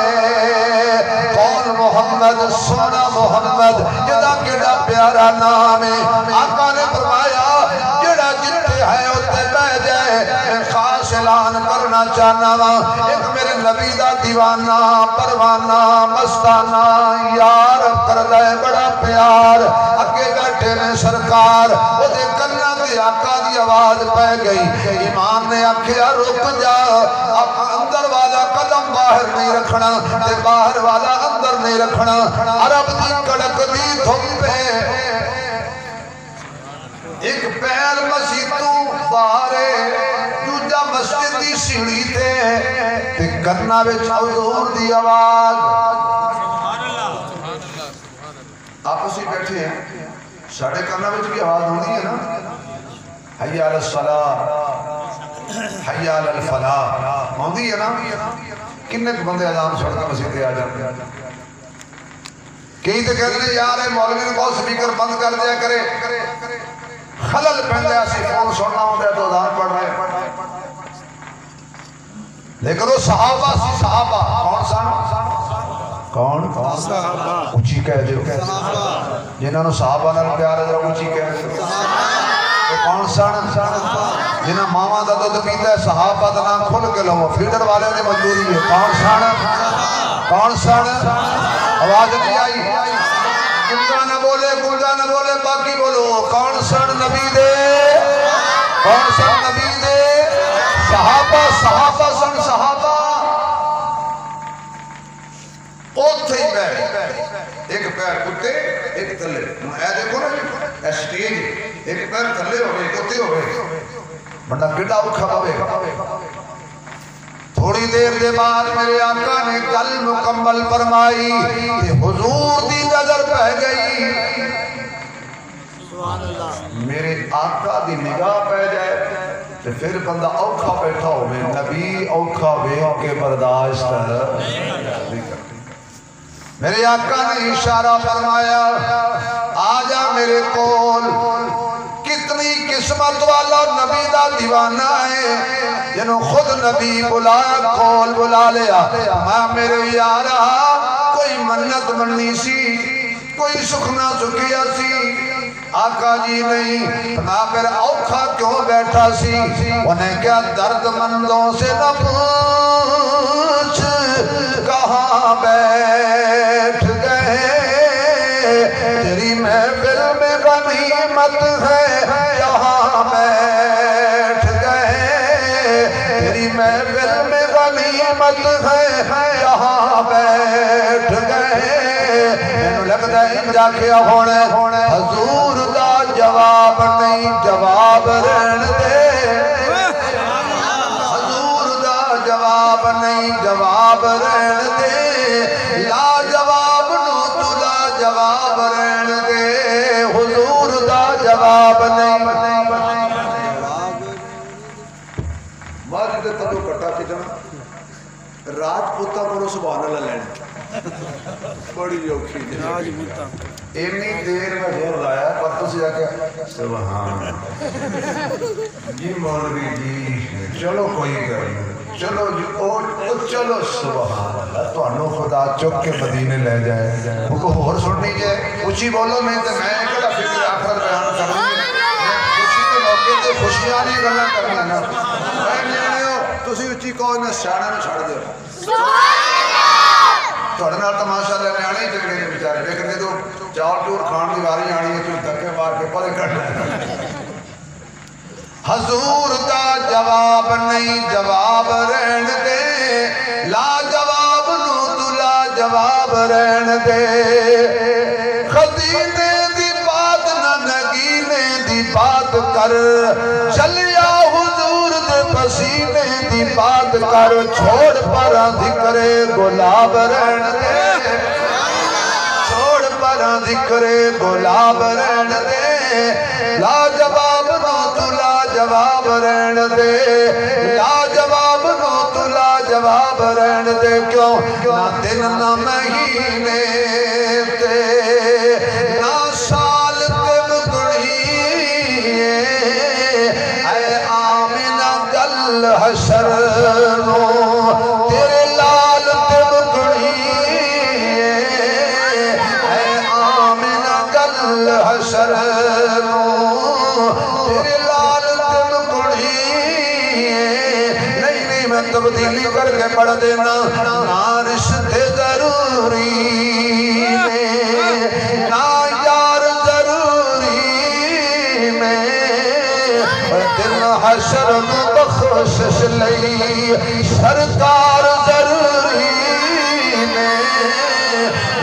کون محمد سونا محمد جدا کیڑا پیارا نام ہے آقا نے فرمایا جڑا جتے ہے اتے بہ جائے خاص اعلان کرنا چاہنا ایک میرے نبی دا دیوانہ پروانہ مستانہ یار کردہ بڑا پیار اگے بیٹھے میں سرکار وہ دے کرنا دی آقا دی آواز پہ گئی ایمان نے آکھیا رک جا اندر والا قدم باہر نہیں رکھنا تے باہر والا اندر نہیں رکھنا عرب دی کڑک دی دھوپے ایک پیر مسیح تو بارے دوجا مسجد دی سیڑھی تے کرنا وچ حضور دی آواز آپ اسی بیٹھے ہیں ساڑھے کرنا وچ کی آواز ہوندی ہے نا حی علی الصلاة حی علی الفلاح ہوندی ہے نا کنے بندے اذان سن کے مسجد تے آ جاتے ہیں کئی تو کہتے ہیں یار مولوی نے بہت سپیکر بند کر دیا کرے خلل پہنڈے ایسی فون سننا ہوتا ہے تو اذان پڑھ رہے لیکن وہ صحابہ سی صحابہ کون سن کون اچھی کہہ دیو جنہوں نے صحابہ نال پیار ہے اچھی کہہ دیو کون سن جنہاں ماما دا دودھ پیتا ہے صحابہ دا نام کھل کے لو فیڈر والے نے مجبوری ہے کون سن آواز نہیں آئی گنگا نہ بولے باقی بولو کون سن نبی دے صحابہ سن صحابہ اوتھے ہی پیر ایک پیر کتے ایک تلے اے دیکھو نا اسٹیج ایک پیر تلے ہوئے ایک اوتھے ہوئے بڑا گڑا اکھا پاوے تھوڑی دیر دے بعد میرے آقا نے گل مکمل فرمائی کہ حضور دی نظر پہ گئی میرے آقا دی نگاہ پہ جائے تو پھر بندہ اوکھا بیٹھا ہوئے نبی اوکھا بے کے برداشت میرے آقا نے اشارہ فرمایا آجا میرے کول کتنی قسمت والا نبی دا دیوانہ ہے جنہوں خود نبی بلایا کول بلا لیا میں میرے یارہ کوئی منت مننی سی کوئی سکھنا سکھیا سی آقا جی نہیں میں پھر اوکھا کیوں بیٹھا سی انہیں کیا درد مندوں سے نہ پوچھ کہاں بیٹھ گئے تیری محفل میں غنیمت ہے یہاں بیٹھ گئے تیری محفل میں غنیمت ہے یہاں بیٹھ گئے لگتا ہے انجا کیا ہونے حضور دا جواب نہیں جواب رہن دے حضور دا جواب نہیں جواب رہن دے لا جواب نو تو لا جواب رہن دے حضور دا جواب نہیں راجپوتاں کو سبحان اللہ لینا بڑی اوکھی اینی دیر میں زور لایا پر تسی آکے سبحان جی مولوی جی چلو کوئی گل نہیں چلو جی چلو سبحان اللہ تو انو خدا چک کے مدینے لے جائے ان کو اور سننی جائے اچھی بولو میں تو میں کہا فکر آخر بیان کروں خوشی کے موقع تے خوشیاں نہیں گلا کرنا نا میں نیانے ہو تسی اچھی کوئی نہ سیانے میں چھڑ دے تھوڑے نال تماشا لینے آنے ہی چلے نے بیچارے لیکن یہ تو چاول چور کھان دی واری آنی ہے تو دھکے مار کے پرے کرنا حضور دا جواب نہیں جواب رہن دے لا جواب نو تو لا جواب رہن دے خزینے دی بات نہ نگینے دی بات کر چلیا حضور دے پسینے دی بات کر چھوڑ پرا ذکر گلاب رہن دے چھوڑ پرا ذکر گلاب رہن دے لا جواب نو تو لا جواب رہن دے لا جواب نو تو لا جواب رہن دے کیوں نہ دن نہ مہینے تے نہ سال تے مگڑی اے آمنہ گل حشر نو تیرے لال تے مگڑی اے آمنہ گل حشر نو تیرے لال تے مگڑی نہیں میں تبدیلی کر کے پڑھ دینا نہ رشتے ضروری میں نہ یار ضروری میں دن حشر نو بخشش لئی سرکار ضروری میں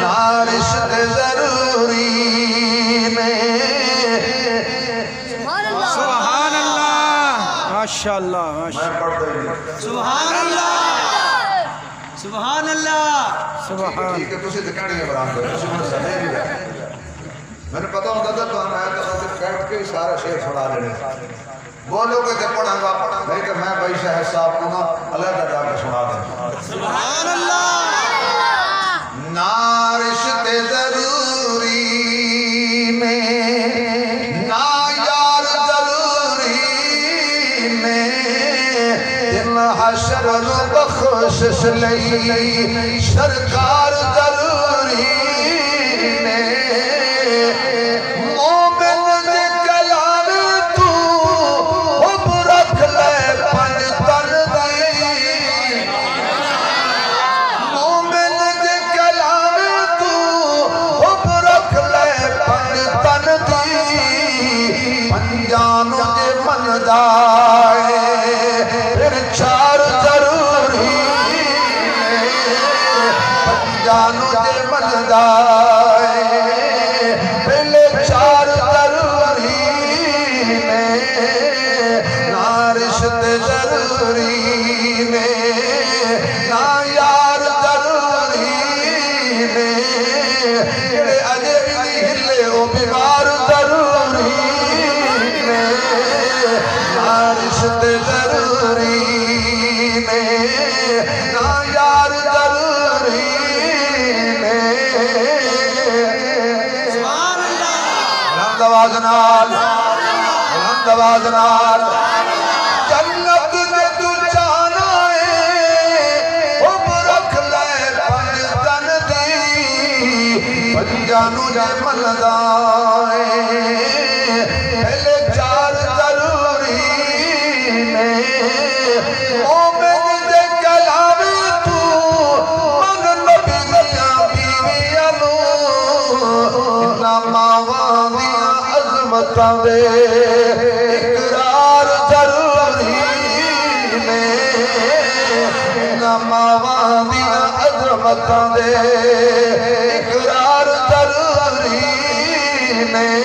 نہ رشتے ضروری میں سبحان اللہ ماشاءاللہ سبحان اللہ سبحان اللہ سبحان ٹھیک ہے تسی دکھانی ہے برام کوئی تسی میں سمجھے نہیں رہے میں نے پتا ہوتا تھا تو ہم آیا تو ہم کہت کے سارا شیر سنا دینے بولو کہ جب پڑھا گا نہیں کہ میں بھائی شہر صاحب کو نا اللہ کا جا کے سنا دیں سبحان اللہ نہ رشتے ضروری میں نہ یار ضروری میں دن حشر نو بخشش لئی سرکار ضروری میں مومن دے کلام تو حب رکھ لے پنج تن دئی مومن دے کلام تو حب رکھ لے پنج تن دی پنجانو دے من دائے پھر چار ضروری پنجانو دے من دائے پہلے چار ضروری میں نہ رشتے ضروری میں نہ یار ضروری میں جڑے اجے بھی نہیں ہلے وہ بیمار ضروری میں نہ رشتے ضروری میں نہ یار ضروری میں سبحان اللہ بلند آواز نال بلند آواز نال جنت میں تو جانا ہے حب رکھ لے پنج تن دی پنجانو جے من دائے پہلے چار ضروری میں مومن دے کلام تو من نبی دیاں بیویاں نو انہاں ماواں دیاں عظمتاں دے اقرار ضروری میں انہاں ماواں دیاں عظمتاں دے اقرار ضروری میں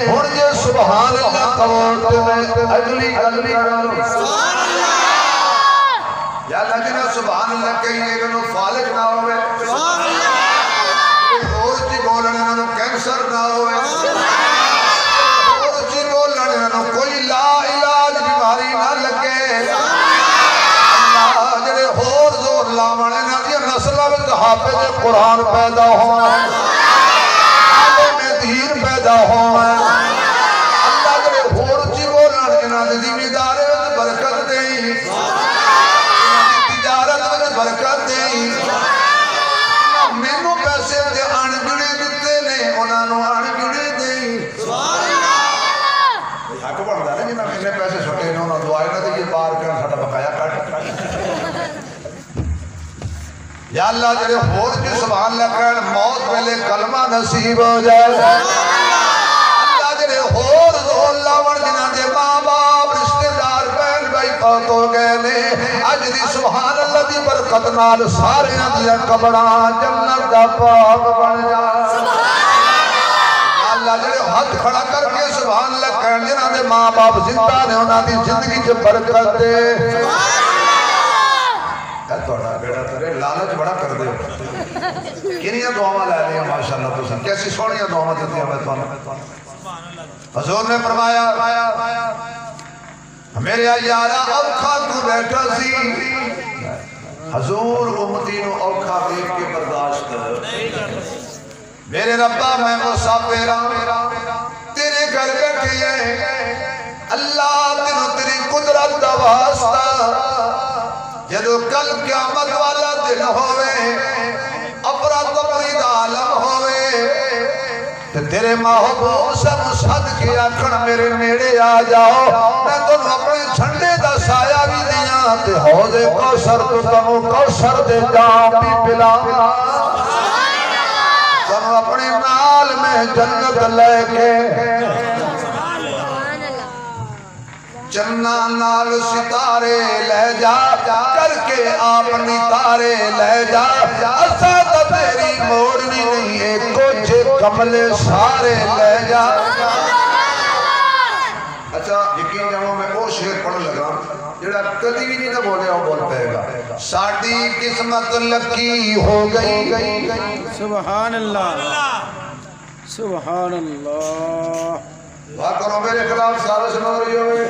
ہن جے سبحان اللہ کہو تے میں اگلی گل کروں یا لگنا سبحان اللہ کہیں انہوں فالج نہ ہوئے سبحان اللہ اور جی بولنے انہوں کینسر نہ ہوئے اور جی بولنے انہوں کوئی لا علاج بیماری نہ لگے اللہ جڑے اور حافظ قرآن پیدا ہوئے عالم دین پیدا ہوئے اللہ جڑے ہور چی بولن انہاں دی ذمہ داری وچ برکت دیں تجارت وچ برکت دیں مینوں پیسے تے اਣ گنے دتے نے انہاں نوں اਣ گنے دیں حق بندا ہے جنہاں نے پیسے سٹے نے انہاں دعا نہ دے بار کر ساڈا بقایا کٹ یا اللہ جڑے ہور جو سبحان اللہ کہن موت ویلے کلمہ نصیب ہو جائے اللہ جڑے ہور زور لاون جنہاں دے ماں باپ رشتہ دار بہن بھائی فوت ہو گئے نے اج دی سبحان اللہ دی برکت نال سارے دی قبراں جنت دا باغ بن جائے یا اللہ جڑے ہاتھ کھڑا کر کے سبحان اللہ کہن جنہاں دے ماں باپ زندہ نے انہاں دی زندگی وچ برکت دے توڑا بیڑا ترے لالچ بڑا کر دے کنیاں دعاواں لے لیا ماشاءاللہ تو سن کیسی سونیاں دعاواں دیتی ہیں میں تو حضور نے فرمایا میرے یارا اوکھا تو بیٹھا سی حضور امتی نو اوکھا دیکھ کے برداشت کر میرے ربا میں مسافر تیرے گھر بیٹھے ہیں اللہ تیری قدرت دا واسطہ جدو کل قیامت والا دن ہوئے افراد تفرید عالم ہوئے تیرے محبوب سے مصحد کی آکھن میرے نیڑے آ جاؤ میں تم اپنے جھنڈے دا سایہ بھی دیا تے حوض کوثر تو تمو کوثر دے جام بھی پلا تم اپنے نال میں جنت لے کے چنہ نال ستارے لے جا کر کے اپنی تارے لے جا اسا تو تیری موڑنی نہیں ہے کچھ کملے سارے لے جا اچھا یقین جاؤں میں وہ شعر پڑھ لگا جڑا کدی بھی نہیں نہ بولے وہ بول پائے گا ساڑی قسمت لکی ہو گئی سبحان اللہ سبحان اللہ دعا کرو میرے خلاف سازش نہ ہو رہی ہوئے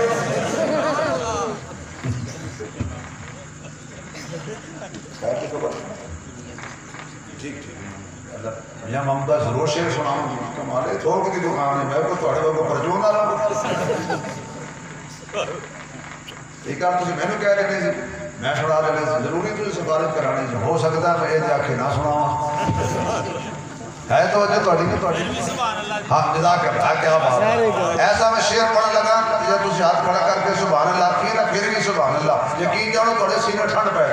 ٹھیک یا ممدہ ضرور شیر سناؤں کمالے تھوڑ کی دکان ہے میں کو توڑے کو پرجون نہ رہا ایک آپ تجھے میں نے کہہ رہے ہیں میں سنا رہے ہیں ضروری تجھے سفارت کرانے ہو سکتا ہے میں جا کے نہ سناؤں ہے تو وجہ توڑی نہیں توڑی ہاں جزاک اللہ کیا بات ایسا میں شعر پڑھنے لگا یا تجھے ہاتھ کھڑا کر کے سبحان اللہ پھر بھی سبحان اللہ یقین جانو توڑے سینے ٹھنڈ پہ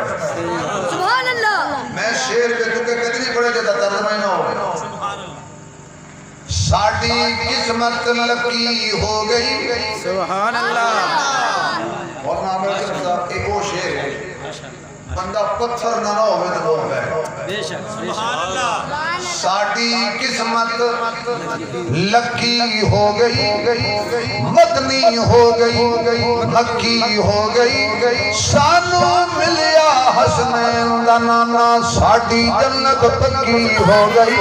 سبحان اللہ میں شعر کے کیونکہ کتنی پڑھے جاتا ترجمہ ہی نہ ہو ساڑی قسمت لکی ہو گئی سبحان اللہ اور نام ہے ایک وہ شعر ہے بندہ پتھر نہ ہوئے تو بول گئے ساڑی قسمت لکی ہو گئی مدنی ہو گئی مکی ہو گئی سانو ملیا حسنین دا نانا ساڑی جنت پکی ہو گئی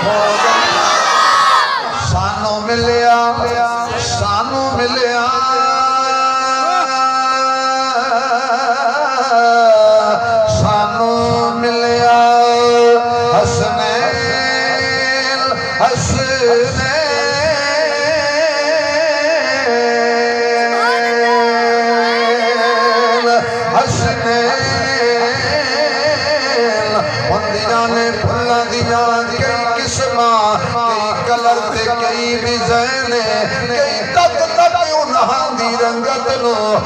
سانو ملیا سانو ملیا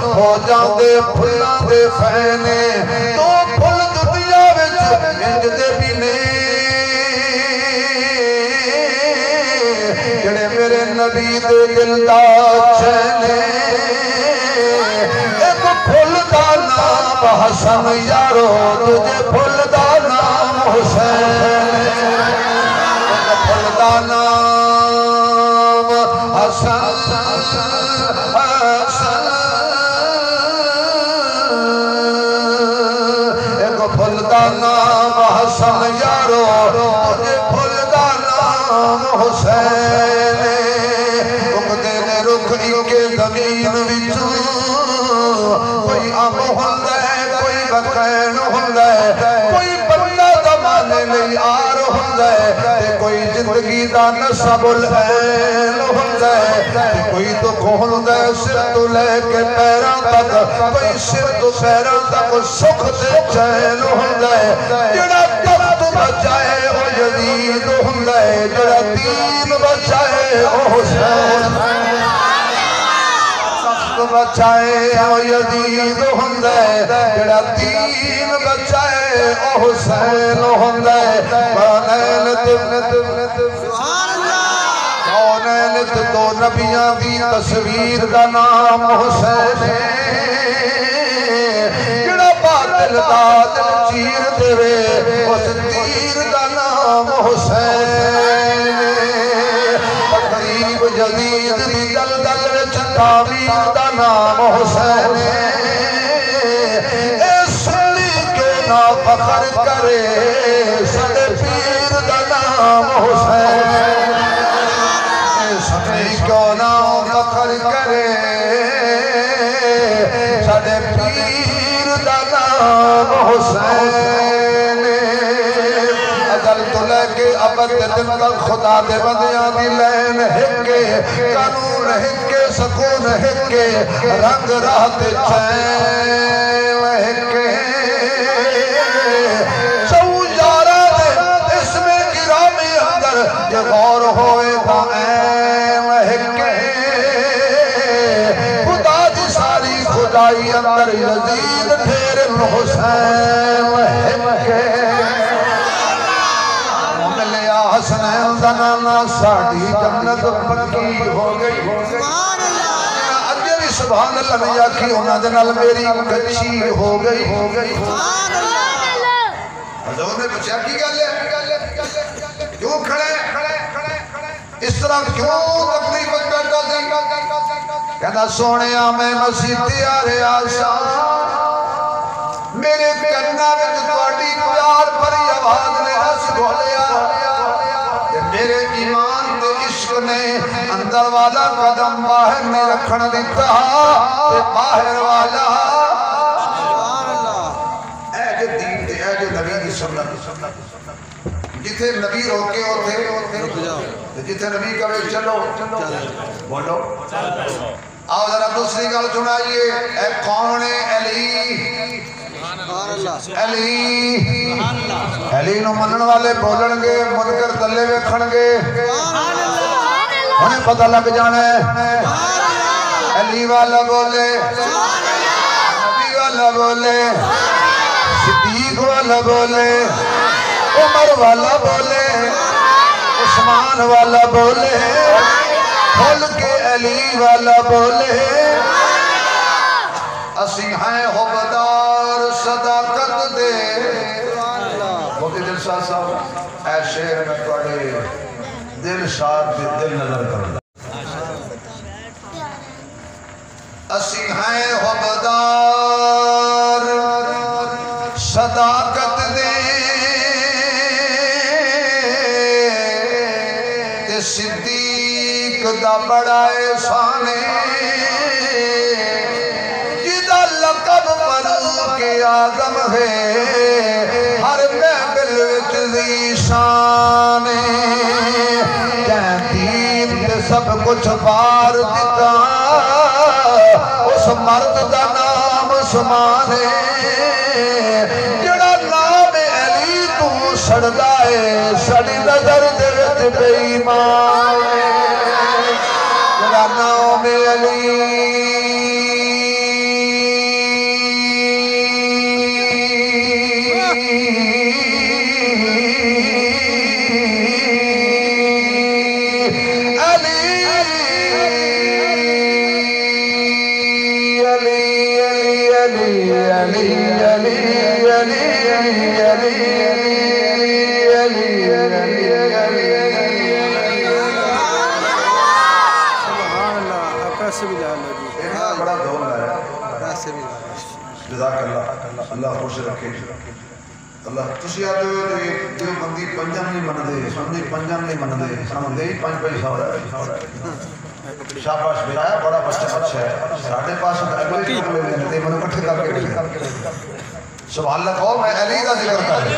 ہو جاندے پھلاں دے فینے تو پھل دنیا وچ انج دے بھی نے جڑے میرے نبی دے دل دا چینے ایک پھل دا نام حسن یارو تجھے پھل دا نام حسین ایک پھل دا نام حسن نام حسن یارو مجھے پھل دا نام حسین اگدے نے رکھ کے زمین وچوں کوئی ام ہوندا ہے کوئی بکین ہوندا ہے کوئی بندہ زمانے نہیں ہوندے کوئی زندگی دا نصب العین ہوندے کوئی تو ہوندے سر تو لے کے پیران تک کوئی سر تو پیران تک سکھ دے چین ہوندے جڑا تخت بچائے او یزید ہوندے جڑا دین بچائے او حسین بچائے او یزید ہوندے جڑا دین بچائے او حسین ہوندے کونین دو نبیاں دی تصویر دا نام حسین جڑا باطل دا دل چیر دے اس تیر دا نام حسین تقریب جدید دی دل دل وچ تعمیر دا نام حسین اے سنی کے نا فخر کرے سڑے پیر دا نام حسین اے سنی کے نا فخر کرے سڑے پیر دا نام حسین ازل تو لے کے ابد دن تک خدا دے بندیاں دی لین ہکے قانون ہکے سکون ہکے رنگ راحت چین ہکے سو جارہ دے اس میں گرامی اندر یہ غور ہوئے تھا این ہکے خدا دی ساری خدائی اندر یزید پھر حسین ہکے حسنین دنانا ساڑھی جنت پکی ہو گئی اجھے بھی سبحان اللہ میں یاکی ہونا دنال میری کچھی ہو گئی حضور نے پوچھا کی گالے کیوں کھڑے اس طرح کیوں تکلیف بیٹھا دی کہنا سونے میں مسیح تیارے آسا میرے کرنا میں جتواٹی پیار پری آواز نے رس بولیا میرے ایمان دے عشق نے اندر والا قدم باہر میں رکھن دیتا تے باہر والا اے جو دین دے اے جو نبی دی سنت جتھے نبی روکے ہوتے جتھے نبی کہے چلو بولو آؤ ذرا دوسری گل سنائیے اے کون علی علی نو منن والے بولن گے منکر دلے ویکھن گے انہیں پتہ لگ جانا ہے علی والا بولے نبی والا بولے صدیق والا بولے عمر والا بولے عثمان والا بولے کھل کے علی والا بولے اسی ہیں حبدار صداقت دے موتی دل شاہ صاحب اے شیر میں توڑے دل شاہ دل نظر کرنا اسی ہیں حبدار صداقت دے تے صدیق دا بڑا احسانے کے آدم ہے ہر محفل وچ ذیشان دین تے سب کچھ بار دیتا اس مرد دا نام عثمان جڑا نام علی تو سڑدا ہے سڑی نظر دے وچ بے ایمان جڑا نام علی اللہ خوش رکھے اللہ تسی آتے ہوئے جو بندی پنجم نہیں من دے سمجھے پنجم نہیں من دے سمجھے ہی پانچ پیسہ ہو رہا ہے شاباش بلایا بڑا بچہ اچھا ہے ساڑھے پاس اگلے ٹکلے لینے دے منو کٹھے کر کے سبحان اللہ کہو میں علی کا ذکر کرتا ہے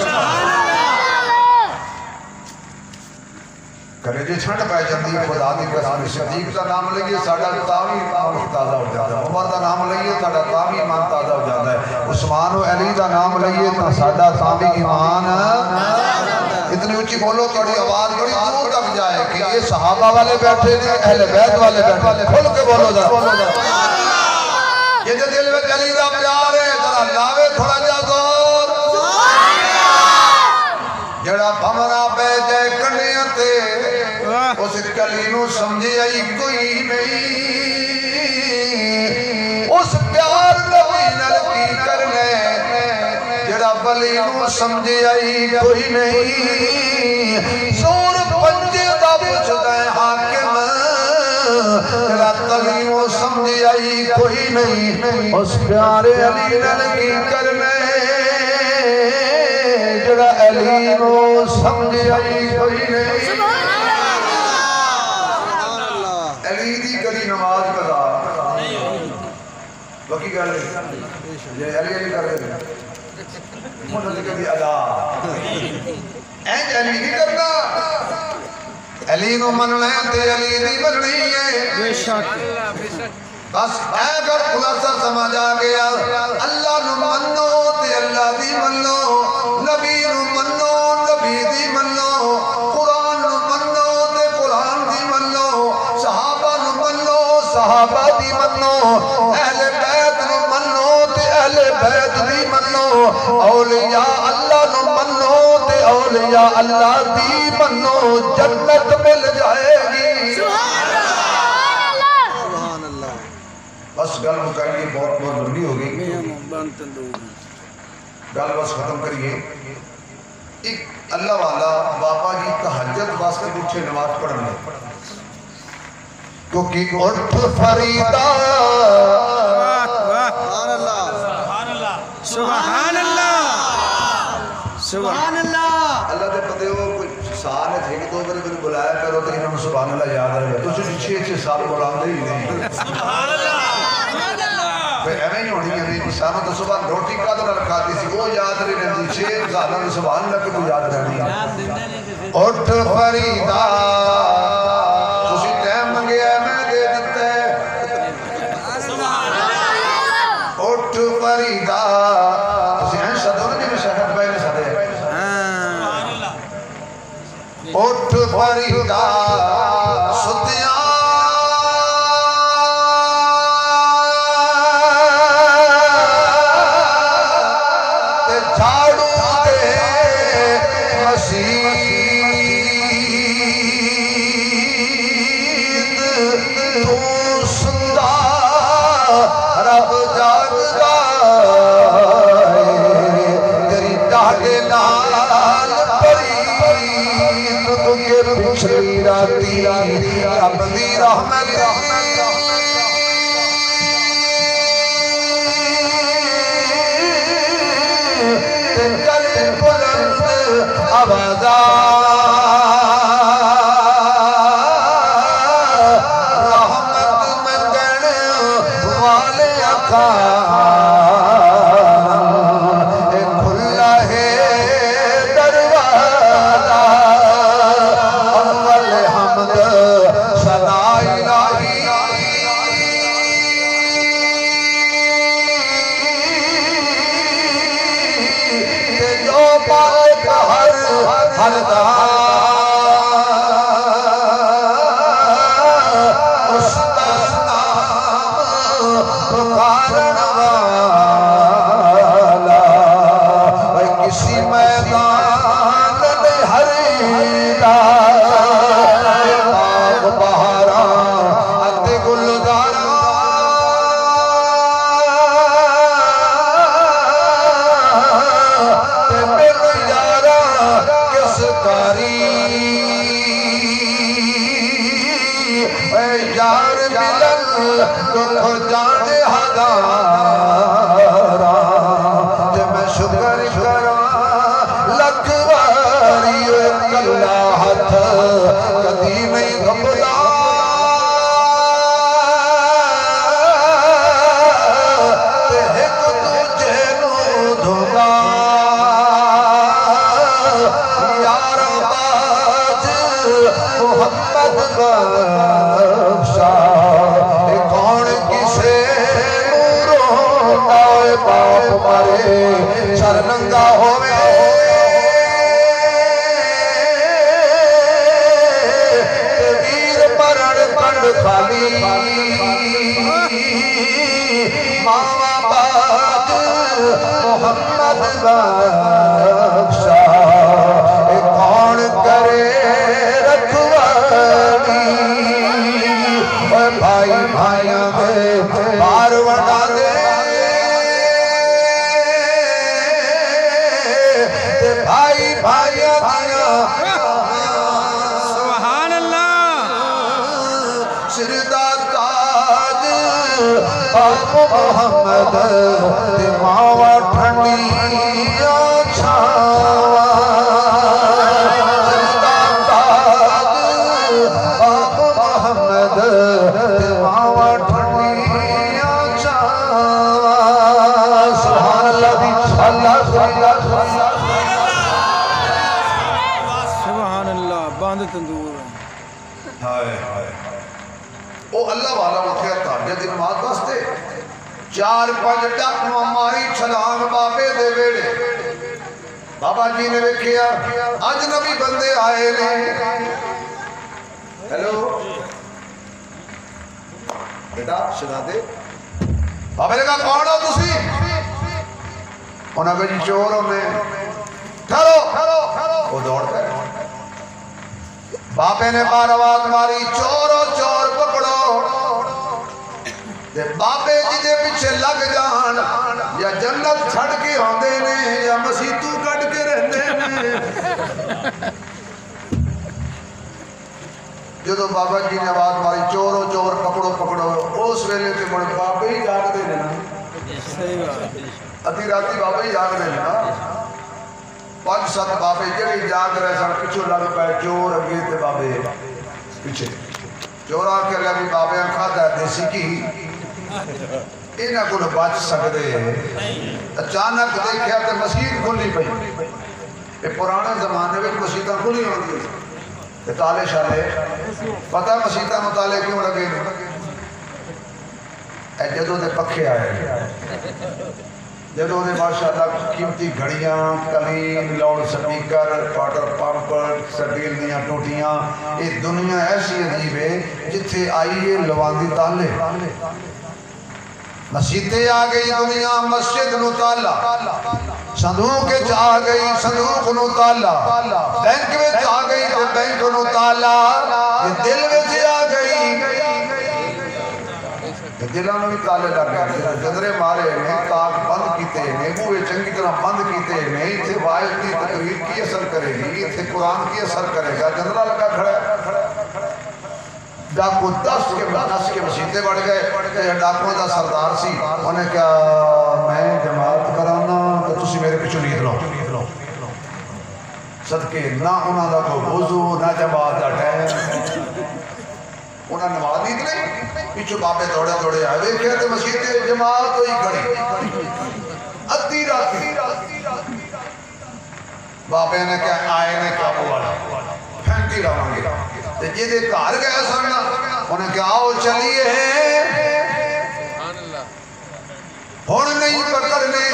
کلیجے چھنڈ پہ جاندی خدا دی قسم صدیق دا نام لئیے ساڑھا تاوی ایمان تازہ ہو جاتا ہے عمر دا نام لئیے ساڑھا تاوی ایمان تازہ ہو جاتا ہے عثمان و علی دا نام لئیے تا ساڑھا تاوی ایمان اتنی اچھی بولو تھوڑی آواز بڑی دور تک جائے کہ یہ صحابہ والے بیٹھے نے اہل بیت والے بیٹھے کھل کے بولو دا یہ جو دل میں علی دا پیار ہے ذرا لاوے تھوڑا جا زور جڑا بھمرا پہ جائے کنیاں تے اس کلی نو سمجھے آئی کوئی نہیں اس پیار نبی نلکی کرنے جڑا بلی نو سمجھے آئی کوئی نہیں سور پنجے دا پچھ دائیں حاکم جڑا کلی نو سمجھے آئی کوئی نہیں اس پیار علی نلکی کرنے جڑا علی نو سمجھے آئی کوئی نہیں علی دی کدی نماز قضا باقی گل یہ علی علی کر رہے منہ دی کدی ادا اینج علی نہیں کرنا علی نو مننا تے علی دی مننی ہے بے شک بس اگر خلاصہ سمجھ آ گیا اللہ نو منو تے اللہ دی منو نبی نو منو نبی دی منو قرآن نو منو تے قرآن دی منو صحابہ نو منو صحابہ دی منو اہل بیت نو منو تے اہل بیت دی منو اولیاء اللہ نو منو تے اولیاء اللہ دی منو جنت مل جائے گی بس گل مکائیے بہت بہت لمبی ہو گئی گل بس ختم کریے ایک اللہ والا باپا جی تہجد واسطے اٹھے نماز پڑھنے کیونکہ اٹھ فریدہ سبحان اللہ سبحان اللہ اللہ دے پتے ہو کوئی سال ہے تھے کہ دو بڑے بڑے بلایا کرو تو انہوں نے سبحان اللہ یاد رہے تو چھے چھے سال بلاندے ہی نہیں سبحان اللہ پھر ایمیں نہیں ہونی ہے انسانوں تو صبح روٹی کا تو رکھاتی سی وہ یاد رہی رہتی چھے سالوں نے سبحان اللہ کے تو یاد رہنی اٹھ فریدہ تسی ٹائم منگے ہے میں دے دیتے اٹھ فریدہ تسی ہیں شدوں نے بھی شہد بہنے شدے اٹھ فریدہ ستیاں پچھلی راتی رب دی رحمت تنکل بلند آوازہ رحمت منگن والے اکھا بخشا کون کسے روتا ہے باپ مرے سر ننگا ہوئے ویر پرن کنڈ خالی ماما باج محمد بخشا کون کرے رکھوالی بھائی بھائیاں دے بار وڈا دے بھائی بھائیاں دیا سبحان اللہ سردہ تاج آپ محمد دماغ ٹھنڈیا چھاوا سردہ تاج آپ محمد دماغ ٹھنڈیا چھاوا سبحان اللہ دی اللہ سبحان اللہ باندھ تندور ہائے ہائے او اللہ والا اٹھیا تاجہ دی نماز واسطے 4-5 ڈک ماری چھلانگ بابے دے ویڑے بابا جی نے ویکھیا اجنبی بندے آئے نے ہیلو بیٹا شہزادے بابے نے کہا کون ہو تسی انہاں کہا جی چور ہونے ٹھہرو وہ دوڑ پہ باپے نے بار آواز ماری چورو چور پکڑو باپے جی دے پیچھے لگ جان یا جنت چھڑ کے ہوندے نے یا مسیتو کٹ کے رہندے نے جدو بابا جی نے آواز ماری چورو چور پکڑو پکڑو اس ویلے تے بڑے باپے ہی جاگ دے نا ادھی راتی بابا ہی جاگ دے نا 5-7 بابے جڑے جاگ رہے سن پچھو لگ پائے چور اگے تے بابے پیچھے چور آ کے لگی بابے کھادا دیسی کی انہاں کو بچ سکدے اچانک دیکھیا تے مسجد کھلی پئی اے پرانے زمانے وچ مسجداں کھلی ہوندی تے تالے شالے پتہ مسجداں متالے کیوں لگے اے جدوں دے پکھے آئے جدوں نے ماشاءاللہ قیمتی گھڑیاں clean loud speaker water pump steel دیاں ٹوٹیاں یہ دنیا ایسی عجیب ہے جتھے آئی ہے لواندی تالے مسجدیں آ گئی دنیا مسجد نو تالا صندوق آ گئی صندوق نو تالا بینک میں آ گئی تو بینک نو تالا یہ دل میں آ گئی دلانو بھی تالے لگ گئے جدرے مارے ہیں تاک بند کیتے ہیں بوئے چنگی طرح بند کیتے ہیں اتھے وائز کی تقریر کی اثر کرے گی اتھے قرآن کی اثر کرے گا جنرہ لگا کھڑا ہے ڈاکو 10 کے مسیطے بڑھ گئے ڈاکو دا سردار سی انہیں کہا میں جماعت کرانا تو تسی میرے پیچھو نیت لو صدقے نہ انہاں دا کو وضو نہ جماعت دا ٹائم انہاں نماز نیت لے پیچھو باپے دوڑے دوڑے آئے دیکھے تو مسجد جماعت ہوئی کھڑی ادھی راتی باپے نے کہا آئے نے کہا بوالا پھینٹی رہاں گے یہ دے کار گیا سننا انہیں کہا آؤ چلیے ہون نہیں پکڑنے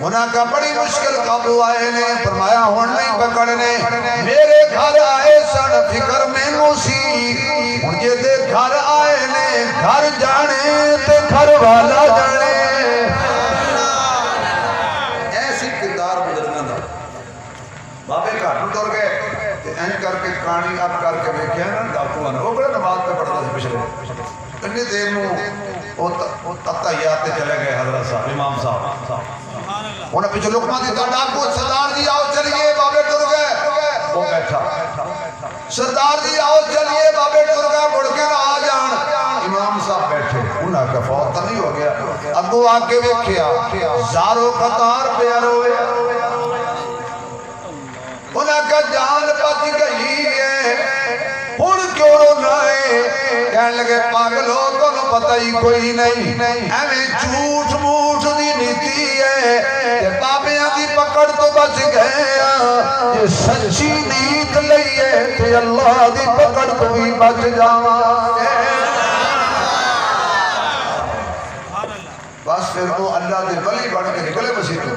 انہاں کا بڑی مشکل قابو آئے نے فرمایا ہون نہیں پکڑنے میرے گھر آئے سن فکر میں موسی ان یہ دے گھر آئے نے گھر جانے تے گھر والا جانے ایسی کردار بزرگاں دا بابے گھر نو ٹر گئے این کر کے کہانی اب کر کے دیکھیا نا ڈاکو نے وہ بڑے نماز پہ پڑھتا سی پچھلے اتنی دیر نو تحیات تے چلے گئے حضرت صاحب امام صاحب انہیں پیچھے لقمہ دیتا ڈاکو سردار جی آؤ چلیے بابے ٹر گئے وہ بیٹھا سردار جی آؤ چلیے بابے ٹر گئے مڑ کے نہ آ جان امام صاحب بیٹھے انہاں کا فوت نہیں ہو گیا اگو آ کے ویکھیا زارو قطار پیار ہوئے انہاں کا جان بچ گئی ہے ہن کیوں رونا ہے کہنے لگے پاگلو تمہیں پتہ ہی کوئی نہیں ایویں جھوٹ موٹ دی نیتی ہے تے بابیاں دی پکڑ پکڑ تو بچ گئے یہ سچی نیت لئیے تھے اللہ دی پکڑ تو بھی بچ جاواں گے بس پھر وہ اللہ دے ولی بن کے نکلے مسیح تو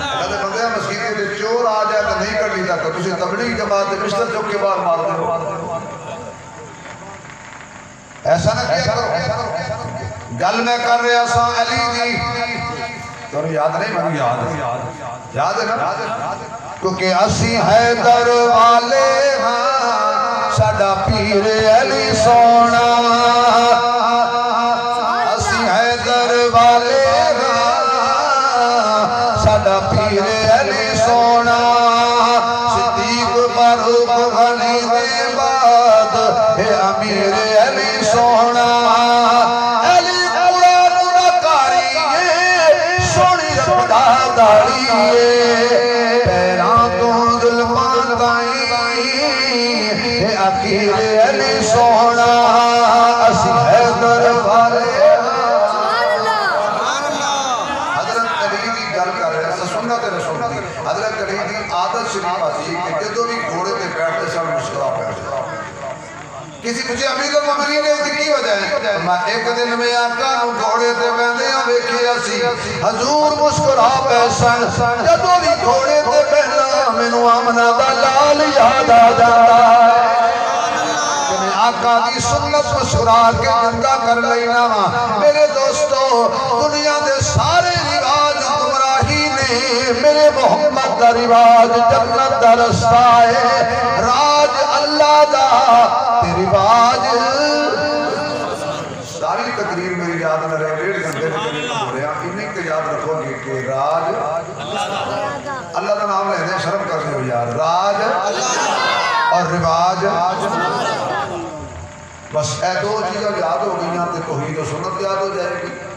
اللہ دے بندے مسیح دے چور آ جائے تو نہیں کر لیتا کہ تجھے تبلیغ جماعت دے مشتر چوک کے بار مار دے ایسا نہ کیا کرو گل میں کر رہا سا علی دی تو یاد نہیں مجھے یاد ہے نا کیونکہ اسی حیدر والے ہاں ساڈا پیر علی سونا اسی حیدر والے ہاں ساڈا پیر علی سونا صدیق فاروق غنی دے بعد اے امیر علی سونا پیران تو ظلمان دائیں اخیر علی سونا اسی حیدر والے حضرت علی کی گل کر رہے ہیں سنت رسول دی حضرت علی کی عادت شریف آتی کہ جدو بھی گھوڑے تے بیٹھتے سب مسکرا بیٹھتے کسی پوچھے امیر المومنین نے اس کی وجہ ہے میں ایک دن میں آقا نو گھوڑے تے بیندے ہاں ویکھے اسی حضور مسکرا بیسن جدو بھی گھوڑے تے بیٹھنا مینوں آمنہ دا لال یاد آ جاتا ہے کہ میں آقا کی سنت مسکرا کے زندہ کر لینا میرے دوستو دنیا دے سارے رواج گمراہی نے میرے محمد دا رواج جنت دا رستہ ہے راج اللہ دا رواج ساری تقریر میری یاد نہ رہے 1.5 گھنٹے میں قریب ہو رہے ہیں انہیں کو یاد رکھو گے کہ راج اللہ کا نام لینے شرم کر دے ہو یار راج اور رواج بس اے دو چیزیں یاد ہو گئی ہیں تو توحید و سنت یاد ہو جائے گی